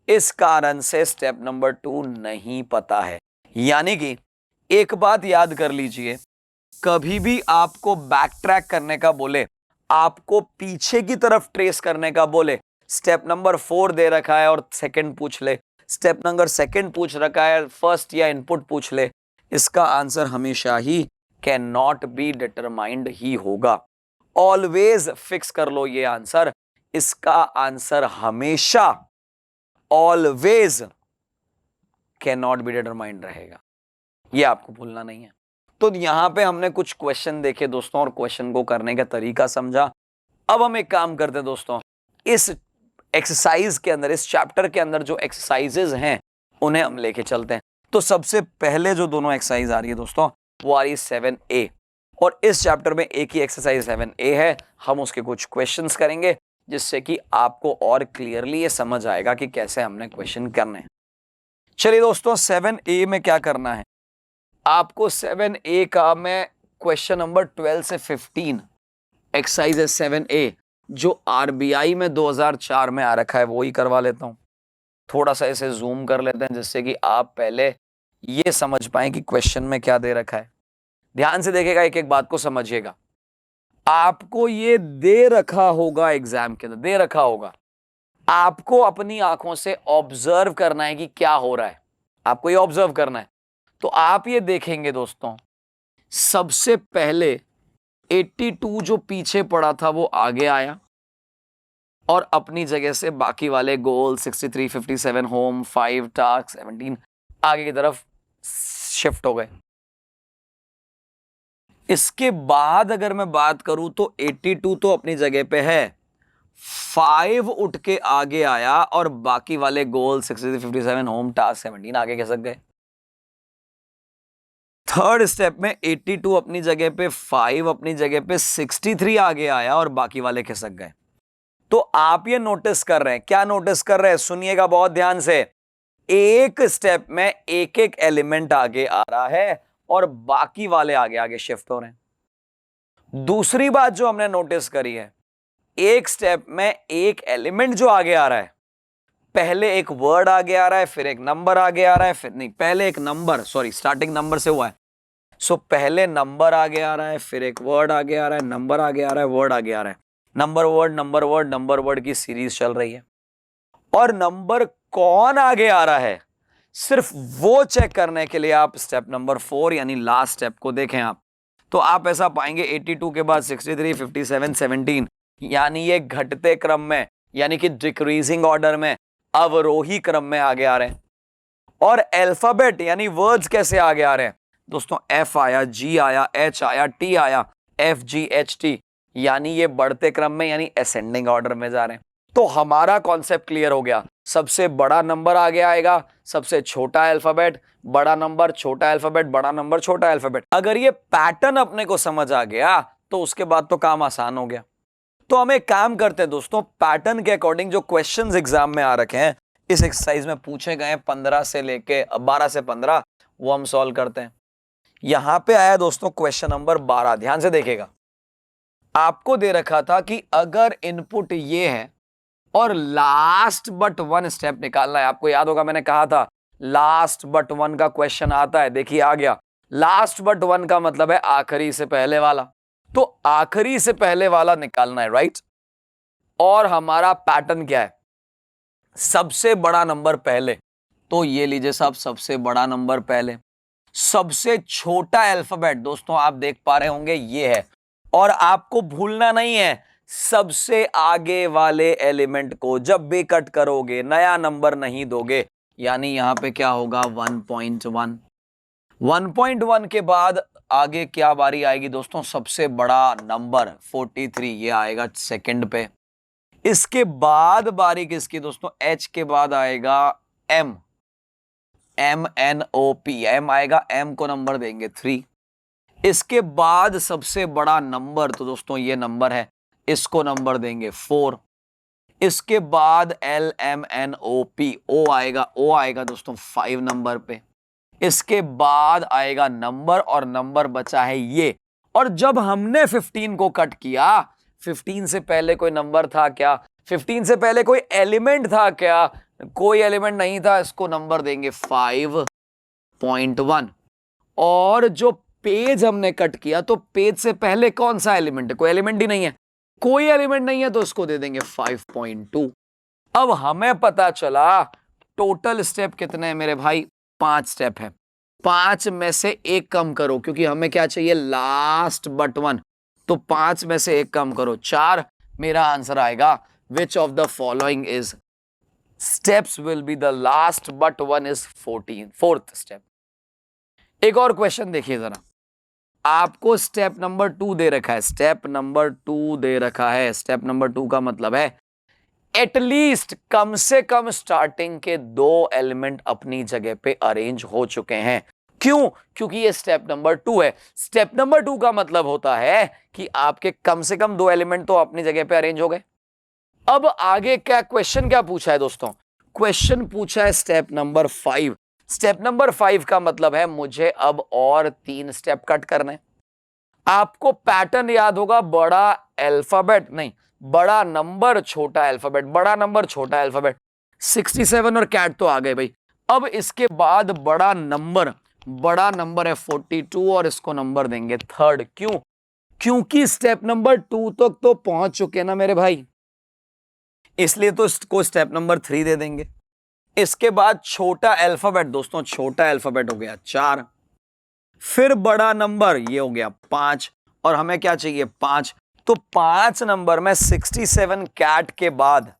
इस कारण से स्टेप नंबर 2 नहीं पता है। यानी कि एक बात याद कर लीजिए, कभी भी आपको बैक ट्रैक करने का बोले, आपको पीछे की तरफ ट्रेस करने का बोले, स्टेप नंबर 4 दे रखा है और सेकंड पूछ ले, स्टेप नंबर सेकंड पूछ रखा है, फर्स्ट या इनपुट पूछ ले, इसका आंसर हमेशा ही कैन नॉट बी डिटरमाइंड ही होगा। ऑलवेज फिक्स कर लो ये आंसर, इसका आंसर हमेशा always can not be determined रहेगा, ये आपको भूलना नहीं है। तो यहां पे हमने कुछ क्वेश्चन देखे दोस्तों, और क्वेश्चन को करने का तरीका समझा। अब हम एक काम करते हैं दोस्तों, इस एक्सरसाइज के अंदर, इस चैप्टर के अंदर जो एक्सरसाइजेज हैं उन्हें हम लेके चलते हैं। तो सबसे पहले जो दोनों एक्सरसाइज आ रही है दोस्तों, वो आ रही है 7A, और इस चैप्टर में एक ही एक्सरसाइज 7A है। हम उसके कुछ क्वेश्चंस करेंगे जिससे कि आपको और क्लियरली ये समझ आएगा कि कैसे हमने क्वेश्चन करने हैं। चलिए दोस्तों, 7A में क्या करना है आपको। 7A का मैं क्वेश्चन नंबर 12 से 15 एक्सरसाइज है 7A, जो RBI में 2004 में आ रखा है, वो ही करवा लेता हूं। थोड़ा सा इसे जूम कर लेते हैं जिससे कि आप पहले ये समझ पाएं कि क्वेश्चन में क्या दे रखा है। ध्यान से देखिएगा, एक एक बात को समझिएगा। आपको ये दे रखा होगा, एग्जाम के अंदर दे रखा होगा, आपको अपनी आंखों से ऑब्जर्व करना है कि क्या हो रहा है, आपको ये ऑब्जर्व करना है। तो आप ये देखेंगे दोस्तों, सबसे पहले 82 जो पीछे पड़ा था वो आगे आया, और अपनी जगह से बाकी वाले गोल 63, 57, होम, 5, टास्क, 17 आगे की तरफ शिफ्ट हो गए। इसके बाद अगर मैं बात करूं तो 82 तो अपनी जगह पे है, 5 उठ के आगे आया, और बाकी वाले गोल 63, 57, होम, टास्क, 17 आगे खिसक गए। थर्ड स्टेप में 82 अपनी जगह पे, 5 अपनी जगह पे, 63 आगे आया, और बाकी वाले खिसक गए। तो आप ये नोटिस कर रहे हैं, क्या नोटिस कर रहे हैं, सुनिएगा बहुत ध्यान से। एक स्टेप में एक एक एलिमेंट आगे आ रहा है, और बाकी वाले आगे आगे शिफ्ट हो रहे हैं। दूसरी बात जो हमने नोटिस करी है, एक स्टेप में एक एलिमेंट जो आगे आ रहा है, पहले एक वर्ड आगे आ रहा है, फिर एक नंबर आगे आ रहा है, फिर नहीं, पहले एक नंबर, सॉरी स्टार्टिंग नंबर से हुआ है। सो पहले नंबर आगे आ रहा है, फिर एक वर्ड आगे आ रहा है, नंबर आगे आ रहा है, वर्ड आगे आ रहा है, number word number word number word की सीरीज चल रही है। और नंबर कौन आगे आ रहा है, सिर्फ वो चेक करने के लिए आप स्टेप नंबर 4 यानी लास्ट स्टेप को देखें आप, तो आप ऐसा पाएंगे 82 के बाद 63, 57, 17 यानी ये घटते क्रम में, यानी कि डिक्रीजिंग ऑर्डर में, अवरोही क्रम में आगे आ रहे हैं। और अल्फाबेट यानी वर्ड्स कैसे आगे आ रहे हैं दोस्तों, F आया, G आया, H आया, T आया, F G H T, यानी ये बढ़ते क्रम में यानी असेंडिंग ऑर्डर में जा रहे हैं। तो हमारा कॉन्सेप्ट क्लियर हो गया, सबसे बड़ा नंबर आगे आएगा, सबसे छोटा अल्फाबेट, बड़ा नंबर, छोटा अल्फाबेट, बड़ा नंबर, छोटा अल्फाबेट। अगर ये पैटर्न अपने को समझ आ गया तो उसके बाद तो काम आसान हो गया। तो हम एक काम करते हैं दोस्तों, पैटर्न के अकॉर्डिंग जो क्वेश्चंस एग्जाम में आ रखे हैं, इस एक्सरसाइज में पूछे गए 15 से लेके 12 से 15, वो हम सॉल्व करते हैं। यहां पे आया दोस्तों क्वेश्चन नंबर 12, ध्यान से देखिएगा। आपको दे रखा था कि अगर इनपुट ये है और लास्ट बट वन स्टेप निकालना है। आपको याद होगा मैंने कहा था लास्ट बट वन का क्वेश्चन आता है, देखिए आ गया। लास्ट बट वन का मतलब है आखिरी से पहले वाला, तो आखिरी से पहले वाला निकालना है, राइट। और हमारा पैटर्न क्या है, सबसे बड़ा नंबर पहले, तो ये लीजिए साहब, सबसे बड़ा नंबर पहले। सबसे छोटा अल्फाबेट दोस्तों आप देख पा रहे होंगे ये है, और आपको भूलना नहीं है सबसे आगे वाले एलिमेंट को जब भी कट करोगे नया नंबर नहीं दोगे, यानी यहां पे क्या होगा 1.1। 1.1 के बाद आगे क्या बारी आएगी दोस्तों, सबसे बड़ा नंबर 43, ये आएगा सेकंड पे। इसके बाद बारी किसकी दोस्तों, H के बाद आएगा M, MNOP, M आएगा, M को नंबर देंगे 3। इसके बाद सबसे बड़ा नंबर तो दोस्तों ये नंबर है, इसको नंबर देंगे 4। इसके बाद LMNOP, O आएगा दोस्तों 5 नंबर पे। इसके बाद आएगा नंबर, और नंबर बचा है ये। और जब हमने 15 को कट किया, 15 से पहले कोई नंबर था क्या, 15 से पहले कोई एलिमेंट था क्या, कोई एलिमेंट नहीं था, इसको नंबर देंगे 5.1। और जो पेज हमने कट किया, तो पेज से पहले कौन सा एलिमेंट है, कोई एलिमेंट ही नहीं है, कोई एलिमेंट नहीं है, तो इसको दे देंगे 5.2। अब हमें पता चला टोटल स्टेप कितने हैं मेरे भाई, 5 स्टेप है। 5 में से एक कम करो, क्योंकि हमें क्या चाहिए, लास्ट बट वन, तो 5 में से एक कम करो, 4। मेरा आंसर आएगा which of the following is steps will be the last but one is 4th step. एक और क्वेश्चन देखिए जरा, आपको स्टेप नंबर 2 दे रखा है, स्टेप नंबर 2 दे रखा है। स्टेप नंबर 2 का मतलब है एटलीस्ट कम से कम स्टार्टिंग के 2 एलिमेंट अपनी जगह पे अरेंज हो चुके हैं। क्यों, क्योंकि ये स्टेप नंबर 2 है। स्टेप नंबर 2 का मतलब होता है कि आपके कम से कम 2 एलिमेंट तो अपनी जगह पे अरेंज हो गए। अब आगे क्या क्वेश्चन क्या पूछा है दोस्तों, क्वेश्चन पूछा है स्टेप नंबर 5। स्टेप नंबर 5 का मतलब है मुझे अब और 3 स्टेप कट करने। आपको पैटर्न याद होगा, बड़ा अल्फाबेट नहीं, बड़ा नंबर छोटा अल्फाबेट, बड़ा नंबर छोटा अल्फाबेट। 67 और कैट तो आ गए भाई। अब इसके बाद बड़ा नंबर है 42, और इसको नंबर देंगे 3rd। क्यों, क्योंकि स्टेप नंबर 2 तक तो पहुंच चुके ना मेरे भाई, इसलिए तो इसको स्टेप नंबर 3 दे देंगे। इसके बाद छोटा अल्फाबेट दोस्तों, छोटा अल्फाबेट हो गया 4, फिर बड़ा नंबर ये हो गया 5, और हमें क्या चाहिए 5, तो 5 नंबर में 67 कैट के बाद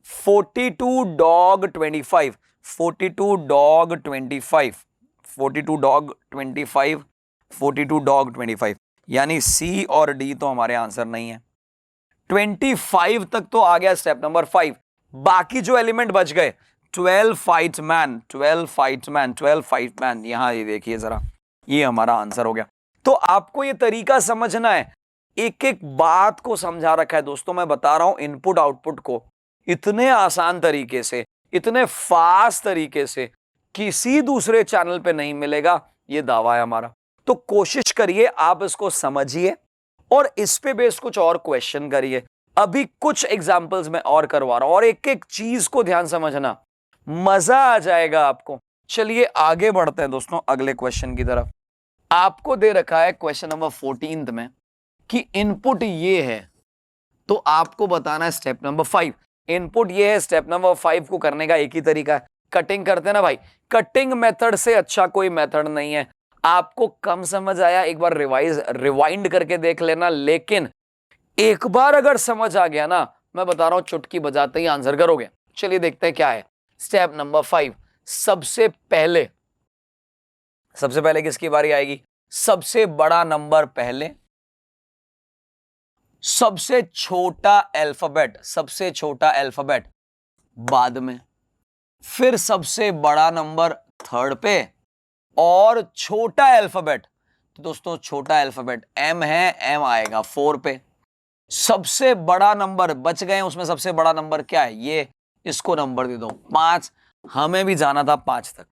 42 डॉग 25, 42 डॉग 25, 42 डॉग 25, 42 डॉग 25, यानी सी और डी तो हमारे आंसर नहीं है। 25 तक तो आ गया स्टेप नंबर 5। बाकी जो एलिमेंट बच गए 12 fight man, 12 fight man, 12 fight man, यहां ये देखिए जरा, ये हमारा आंसर हो गया। तो आपको ये तरीका समझना है, एक एक बात को समझा रखा है दोस्तों। मैं बता रहा हूं इनपुट आउटपुट को इतने आसान तरीके से, इतने फास्ट तरीके से किसी दूसरे चैनल पे नहीं मिलेगा, ये दावा है हमारा। तो कोशिश करिए आप इसको समझिए और इस पे बेस कुछ और क्वेश्चन करिए। अभी कुछ एग्जांपल्स मैं और करवा रहा हूं, और एक एक चीज को ध्यान समझना, मजा आ जाएगा आपको। चलिए आगे बढ़ते हैं दोस्तों अगले क्वेश्चन की तरफ। आपको दे रखा है क्वेश्चन नंबर 14 में कि इनपुट ये है, तो आपको बताना है स्टेप नंबर 5। इनपुट ये है, स्टेप नंबर 5 को करने का एक ही तरीका है, कटिंग करते हैं ना भाई। कटिंग मेथड से अच्छा कोई मेथड नहीं है। आपको कम समझ आया, एक बार रिवाइंड करके देख लेना, लेकिन एक बार अगर समझ आ गया ना, मैं बता रहा हूं चुटकी बजाते ही आंसर करोगे। चलिए देखते हैं क्या है स्टेप नंबर 5। सबसे पहले किसकी बारी आएगी, सबसे बड़ा नंबर पहले, सबसे छोटा अल्फाबेट बाद में, फिर सबसे बड़ा नंबर थर्ड पे, और छोटा अल्फाबेट, तो दोस्तों छोटा अल्फाबेट एम है, एम आएगा 4 पे। सबसे बड़ा नंबर बच गए, उसमें सबसे बड़ा नंबर क्या है, ये, इसको नंबर दे दो 5। हमें भी जाना था 5 तक,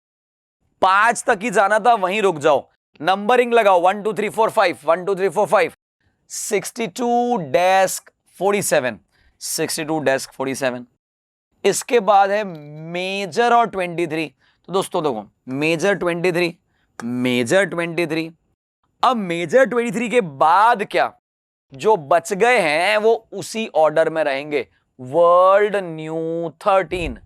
5 तक ही जाना था, वहीं रुक जाओ। नंबरिंग लगाओ 1 2 3 4 5, 1 2 3 4 5, 62-47, 62-47। इसके बाद है मेजर और 23। तो दोस्तों देखो, मेजर 23, अब मेजर 23 के बाद क्या, जो बच गए हैं वो उसी ऑर्डर में रहेंगे। वर्ल्ड न्यू 13,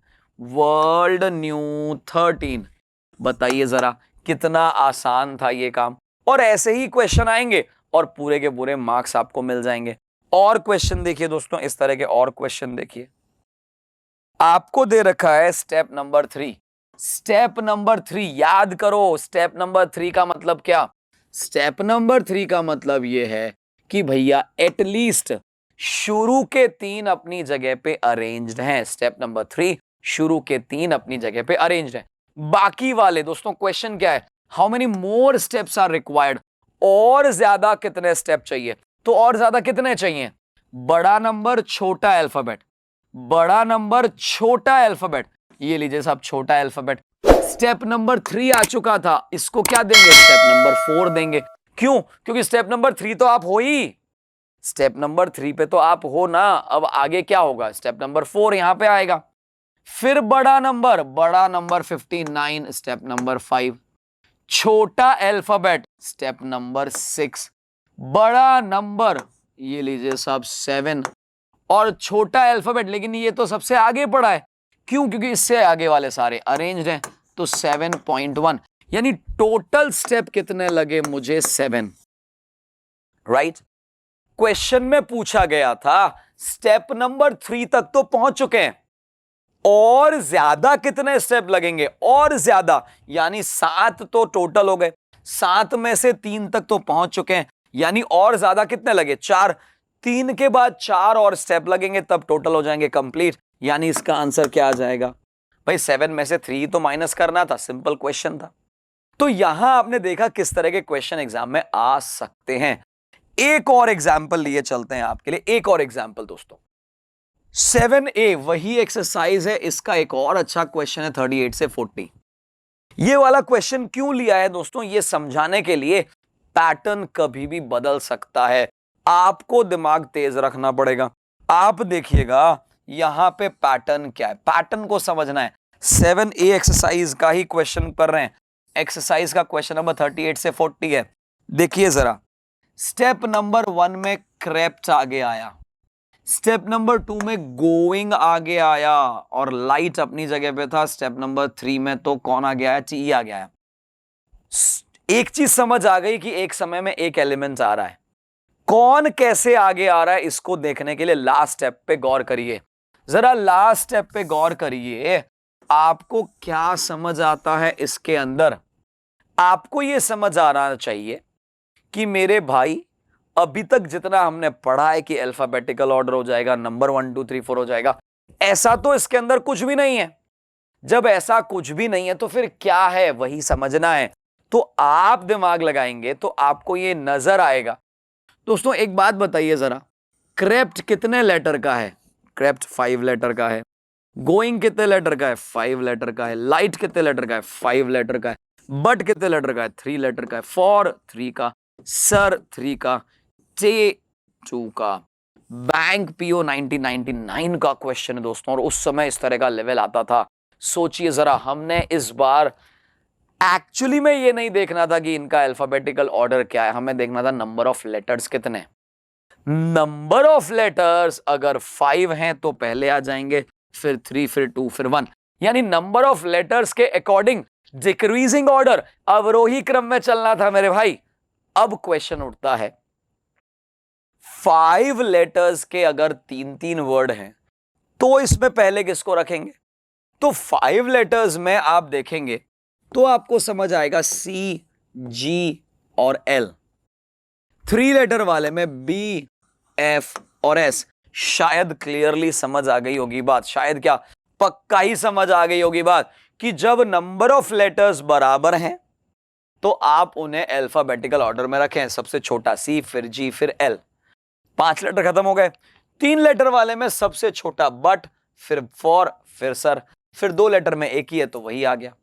बताइए जरा कितना आसान था ये काम। और ऐसे ही क्वेश्चन आएंगे और पूरे के पूरे मार्क्स आपको मिल जाएंगे। और क्वेश्चन देखिए दोस्तों, इस तरह के और क्वेश्चन देखिए, आपको दे रखा है स्टेप नंबर 3। स्टेप नंबर 3 याद करो, स्टेप नंबर 3 का मतलब क्या, स्टेप नंबर 3 का मतलब यह है कि भैया एटलीस्ट शुरू के 3 अपनी जगह पे अरेंज्ड हैं। स्टेप नंबर 3, शुरू के 3 अपनी जगह पे अरेंज्ड हैं। बाकी वाले दोस्तों क्वेश्चन क्या है, how many more steps are required, और ज्यादा कितने स्टेप चाहिए। तो और ज्यादा कितने चाहिए, बड़ा नंबर छोटा अल्फाबेट, बड़ा नंबर छोटा अल्फाबेट, ये लीजिए साहब छोटा अल्फाबेट। स्टेप नंबर 3 आ चुका था, इसको क्या देंगे, स्टेप नंबर 4 देंगे। क्यों, क्योंकि स्टेप नंबर 3 तो आप हो ही, स्टेप नंबर 3 पे तो आप हो ना। अब आगे क्या होगा, स्टेप नंबर 4 यहां पे आएगा। फिर बड़ा नंबर 59, स्टेप नंबर 5। छोटा अल्फाबेट स्टेप नंबर 6। बड़ा नंबर ये लीजिए साहब 7, और छोटा अल्फाबेट, लेकिन ये तो सबसे आगे पड़ा है, क्यों, क्योंकि इससे आगे वाले सारे अरेंज्ड हैं, तो 7.1, यानी टोटल स्टेप कितने लगे मुझे, 7, राइट। क्वेश्चन में पूछा गया था स्टेप नंबर 3 तक तो पहुंच चुके हैं, और ज्यादा कितने स्टेप लगेंगे, और ज्यादा, यानी 7 तो टोटल हो गए, 7 में से 3 तक तो पहुंच चुके हैं, यानी और ज्यादा कितने लगे, 4। 3 के बाद 4 और स्टेप लगेंगे, तब टोटल हो जाएंगे कंप्लीट। यानी इसका आंसर क्या आ जाएगा भाई, 7 में से 3 तो माइनस करना था, सिंपल क्वेश्चन था। तो यहां आपने देखा किस तरह के क्वेश्चन एग्जाम में आ सकते हैं। एक और एग्जाम्पल लिए चलते हैं आपके लिए, एक और एग्जाम्पल दोस्तों, 7A वही एक्सरसाइज है, इसका एक और अच्छा क्वेश्चन है 38 से 40। ये वाला क्वेश्चन क्यों लिया है दोस्तों, ये समझाने के लिए, पैटर्न कभी भी बदल सकता है, आपको दिमाग तेज रखना पड़ेगा। आप देखिएगा यहां पे पैटर्न क्या है, पैटर्न को समझना है। 7A एक्सरसाइज का ही क्वेश्चन कर रहे हैं, एक्सरसाइज का क्वेश्चन नंबर 38 से 40 है। देखिए जरा, स्टेप नंबर 1 में क्रेप्ट आगे आया, स्टेप नंबर 2 में गोइंग आगे आया, और लाइट अपनी जगह पे था। स्टेप नंबर 3 में तो कौन आ गया है, टी आ गया है। एक चीज समझ आ गई कि एक समय में एक एलिमेंट आ रहा है, कौन कैसे आगे आ रहा है, इसको देखने के लिए लास्ट स्टेप पे गौर करिए। जरा लास्ट स्टेप पे गौर करिए, आपको क्या समझ आता है इसके अंदर। आपको यह समझ आना चाहिए कि मेरे भाई, अभी तक जितना हमने पढ़ा है कि अल्फाबेटिकल ऑर्डर हो जाएगा, नंबर 1 2 3 4 हो जाएगा, ऐसा तो इसके अंदर कुछ भी नहीं है। जब ऐसा कुछ भी नहीं है तो फिर क्या है, वही समझना है। तो आप दिमाग लगाएंगे तो आपको ये नजर आएगा। दोस्तों एक बात बताइए जरा, क्रेप्ट कितने लेटर का है, क्रेप्ट 5 लेटर का है। गोइंग कितने लेटर का है, 5 लेटर का है। लाइट कितने लेटर का है, 5 लेटर का है। बट कितने लेटर का है, 3 लेटर का है। फॉर 3 का, सर 3 का, टे 2 का। बैंक पीओ 1999 का क्वेश्चन है दोस्तों, और उस समय इस तरह का लेवल आता था। सोचिए जरा, हमने इस बार एक्चुअली में ये नहीं देखना था कि इनका अल्फाबेटिकल ऑर्डर क्या है, हमें देखना था नंबर ऑफ लेटर्स कितने। नंबर ऑफ लेटर्स अगर 5 हैं तो पहले आ जाएंगे, फिर 3, फिर 2, फिर 1, यानी नंबर ऑफ लेटर्स के अकॉर्डिंग डिक्रीजिंग ऑर्डर, अवरोही क्रम में चलना था मेरे भाई। अब क्वेश्चन उठता है, 5 लेटर्स के अगर 3-3 वर्ड हैं तो इसमें पहले किसको रखेंगे। तो 5 लेटर्स में आप देखेंगे तो आपको समझ आएगा C, G और L। 3 लेटर वाले में B, एफ और एस। शायद क्लियरली समझ आ गई होगी बात, शायद क्या पक्का ही समझ आ गई होगी बात कि जब नंबर ऑफ लेटर्स बराबर हैं तो आप उन्हें अल्फाबेटिकल ऑर्डर में रखें। सबसे छोटा सी, फिर जी, फिर एल। 5 लेटर खत्म हो गए। 3 लेटर वाले में सबसे छोटा बट, फिर फॉर, फिर सर, फिर 2 लेटर में एक ही है तो वही आ गया।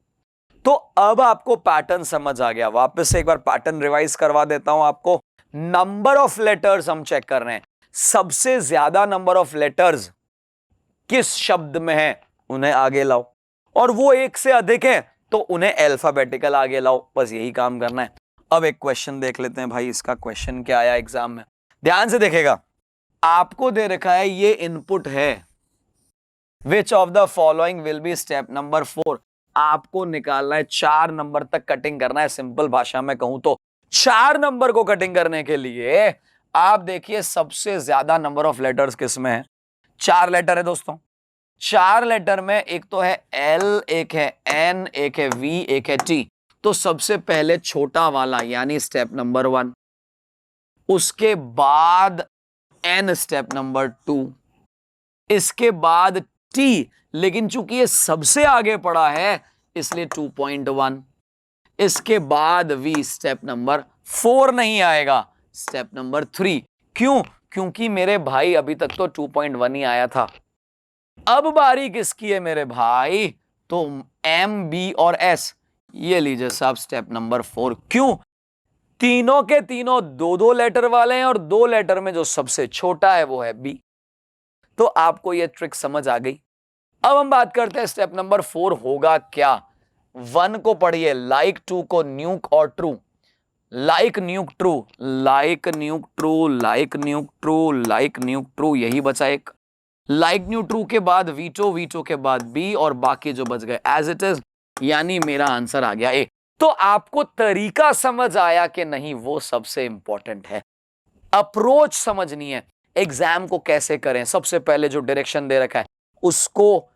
तो अब आपको पैटर्न समझ आ गया। वापस से एक बार पैटर्न रिवाइज करवा देता हूं आपको। नंबर ऑफ लेटर्स हम चेक कर रहे हैं। सबसे ज्यादा नंबर ऑफ लेटर्स किस शब्द में है उन्हें आगे लाओ, और वो एक से अधिक है तो उन्हें अल्फाबेटिकल आगे लाओ। बस यही काम करना है। अब एक क्वेश्चन देख लेते हैं भाई, इसका क्वेश्चन क्या आया एग्जाम में। ध्यान से देखेगा, आपको दे रखा है ये इनपुट है, which of the following will be step number 4। आपको निकालना है 4 नंबर तक कटिंग करना है। सिंपल भाषा में कहूं तो 4 नंबर को कटिंग करने के लिए आप देखिए सबसे ज्यादा नंबर ऑफ लेटर्स किस में है। 4 लेटर है दोस्तों। 4 लेटर में एक तो है एल, एक है एन, एक है वी, एक है टी। तो सबसे पहले छोटा वाला यानी स्टेप नंबर 1, उसके बाद एन स्टेप नंबर 2, इसके बाद टी, लेकिन चूंकि ये सबसे आगे पड़ा है इसलिए 2.1। इसके बाद वी स्टेप नंबर 4 नहीं आएगा, स्टेप नंबर 3। क्यों? क्योंकि मेरे भाई अभी तक तो 2.1 ही आया था। अब बारी किसकी है मेरे भाई? तो एम, बी और एस। ये लीजिए साहब स्टेप नंबर 4। क्यों? तीनों के तीनों 2-2 लेटर वाले हैं और 2 लेटर में जो सबसे छोटा है वो है बी। तो आपको ये ट्रिक समझ आ गई। अब हम बात करते हैं स्टेप नंबर 4 होगा क्या। 1 को पढ़िए, लाइक 2 को न्यूक और true. Like न्यूक true, like न्यूक true, like न्यूक true, like न्यूक true, यही बचा एक। लाइक न्यू ट्रू के बाद वीटो, वीटो के बाद बी और बाकी जो बच गए एज इट इज, यानी मेरा आंसर आ गया ए। तो आपको तरीका समझ आया कि नहीं, वो सबसे इंपॉर्टेंट है। अप्रोच समझनी है, एग्जाम को कैसे करें। सबसे पहले जो डायरेक्शन दे रखा है उसको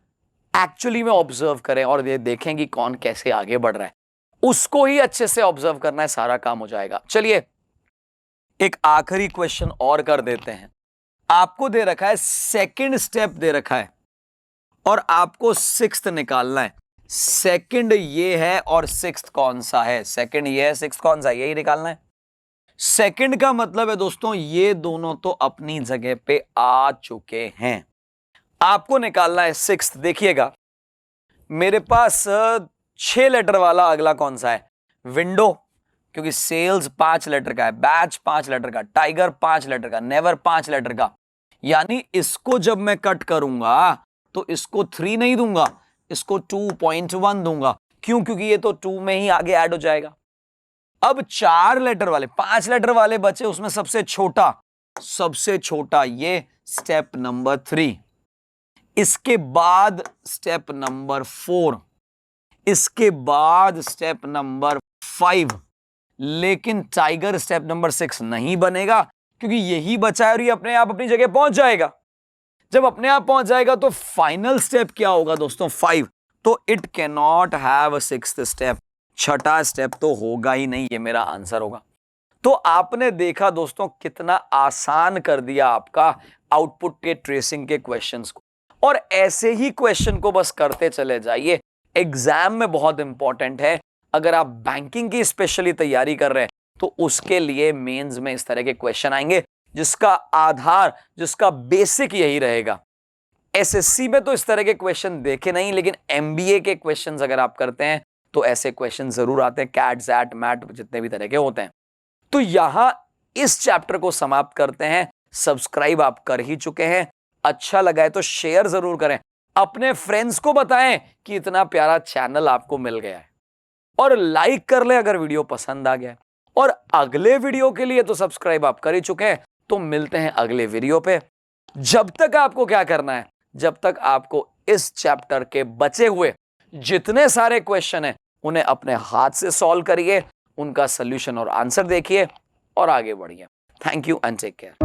एक्चुअली में ऑब्जर्व करें और ये देखें कि कौन कैसे आगे बढ़ रहा है, उसको ही अच्छे से ऑब्जर्व करना है, सारा काम हो जाएगा। चलिए एक आखिरी क्वेश्चन और कर देते हैं। आपको दे रखा है सेकंड स्टेप दे रखा है और आपको सिक्स्थ निकालना है। सेकंड ये है और सिक्स्थ कौन सा है? सेकंड ये है, सिक्स्थ कौन सा है, यही निकालना है। सेकंड का मतलब है दोस्तों ये दोनों तो अपनी जगह पे आ चुके हैं, आपको निकालना है सिक्स्थ। देखिएगा मेरे पास 6 लेटर वाला अगला कौन सा है? विंडो, क्योंकि सेल्स 5 लेटर का है, बैच 5 लेटर का, टाइगर 5 लेटर का, नेवर 5 लेटर का। यानी इसको जब मैं कट करूंगा तो इसको 3 नहीं दूंगा, इसको 2.1 दूंगा। क्यों? क्योंकि ये तो 2 में ही आगे ऐड हो जाएगा। अब 4 लेटर वाले, 5 लेटर वाले बचे, उसमें सबसे छोटा ये स्टेप नंबर 3। इसके बाद स्टेप नंबर 4, इसके बाद स्टेप नंबर 5, लेकिन टाइगर स्टेप नंबर 6 नहीं बनेगा क्योंकि यही बचा है और ये अपने आप अपनी जगह पहुंच जाएगा। जब अपने आप पहुंच जाएगा तो फाइनल स्टेप क्या होगा दोस्तों? 5। तो it can not have a sixth step, छठा स्टेप तो होगा ही नहीं, ये मेरा आंसर होगा। तो आपने देखा दोस्तों कितना आसान कर दिया आपका आउटपुट के ट्रेसिंग के क्वेश्चंस को, और ऐसे ही क्वेश्चन को बस करते चले जाइए। एग्जाम में बहुत इंपॉर्टेंट है। अगर आप बैंकिंग की स्पेशली तैयारी कर रहे हैं तो उसके लिए मेंस में इस तरह के क्वेश्चन आएंगे जिसका आधार, जिसका बेसिक यही रहेगा। एसएससी में तो इस तरह के क्वेश्चन देखे नहीं, लेकिन एमबीए के क्वेश्चंस अगर आप करते हैं तो ऐसे क्वेश्चन जरूर आते हैं, कैट, जैट, मैट, जितने भी तरह के होते हैं। तो यहां इस चैप्टर को समाप्त करते हैं। सब्सक्राइब आप कर ही चुके हैं, अच्छा लगा है तो शेयर जरूर करें, अपने फ्रेंड्स को बताएं कि इतना प्यारा चैनल आपको मिल गया है, और लाइक कर लें अगर वीडियो पसंद आ गया। और अगले वीडियो के लिए तो सब्सक्राइब आप कर ही चुके हैं, तो मिलते हैं अगले वीडियो पे। जब तक आपको क्या करना है, जब तक आपको इस चैप्टर के बचे हुए जितने सारे क्वेश्चन हैं उन्हें अपने हाथ से सॉल्व करिए, उनका सॉल्यूशन और आंसर देखिए और आगे बढ़िए। Thank you and take care.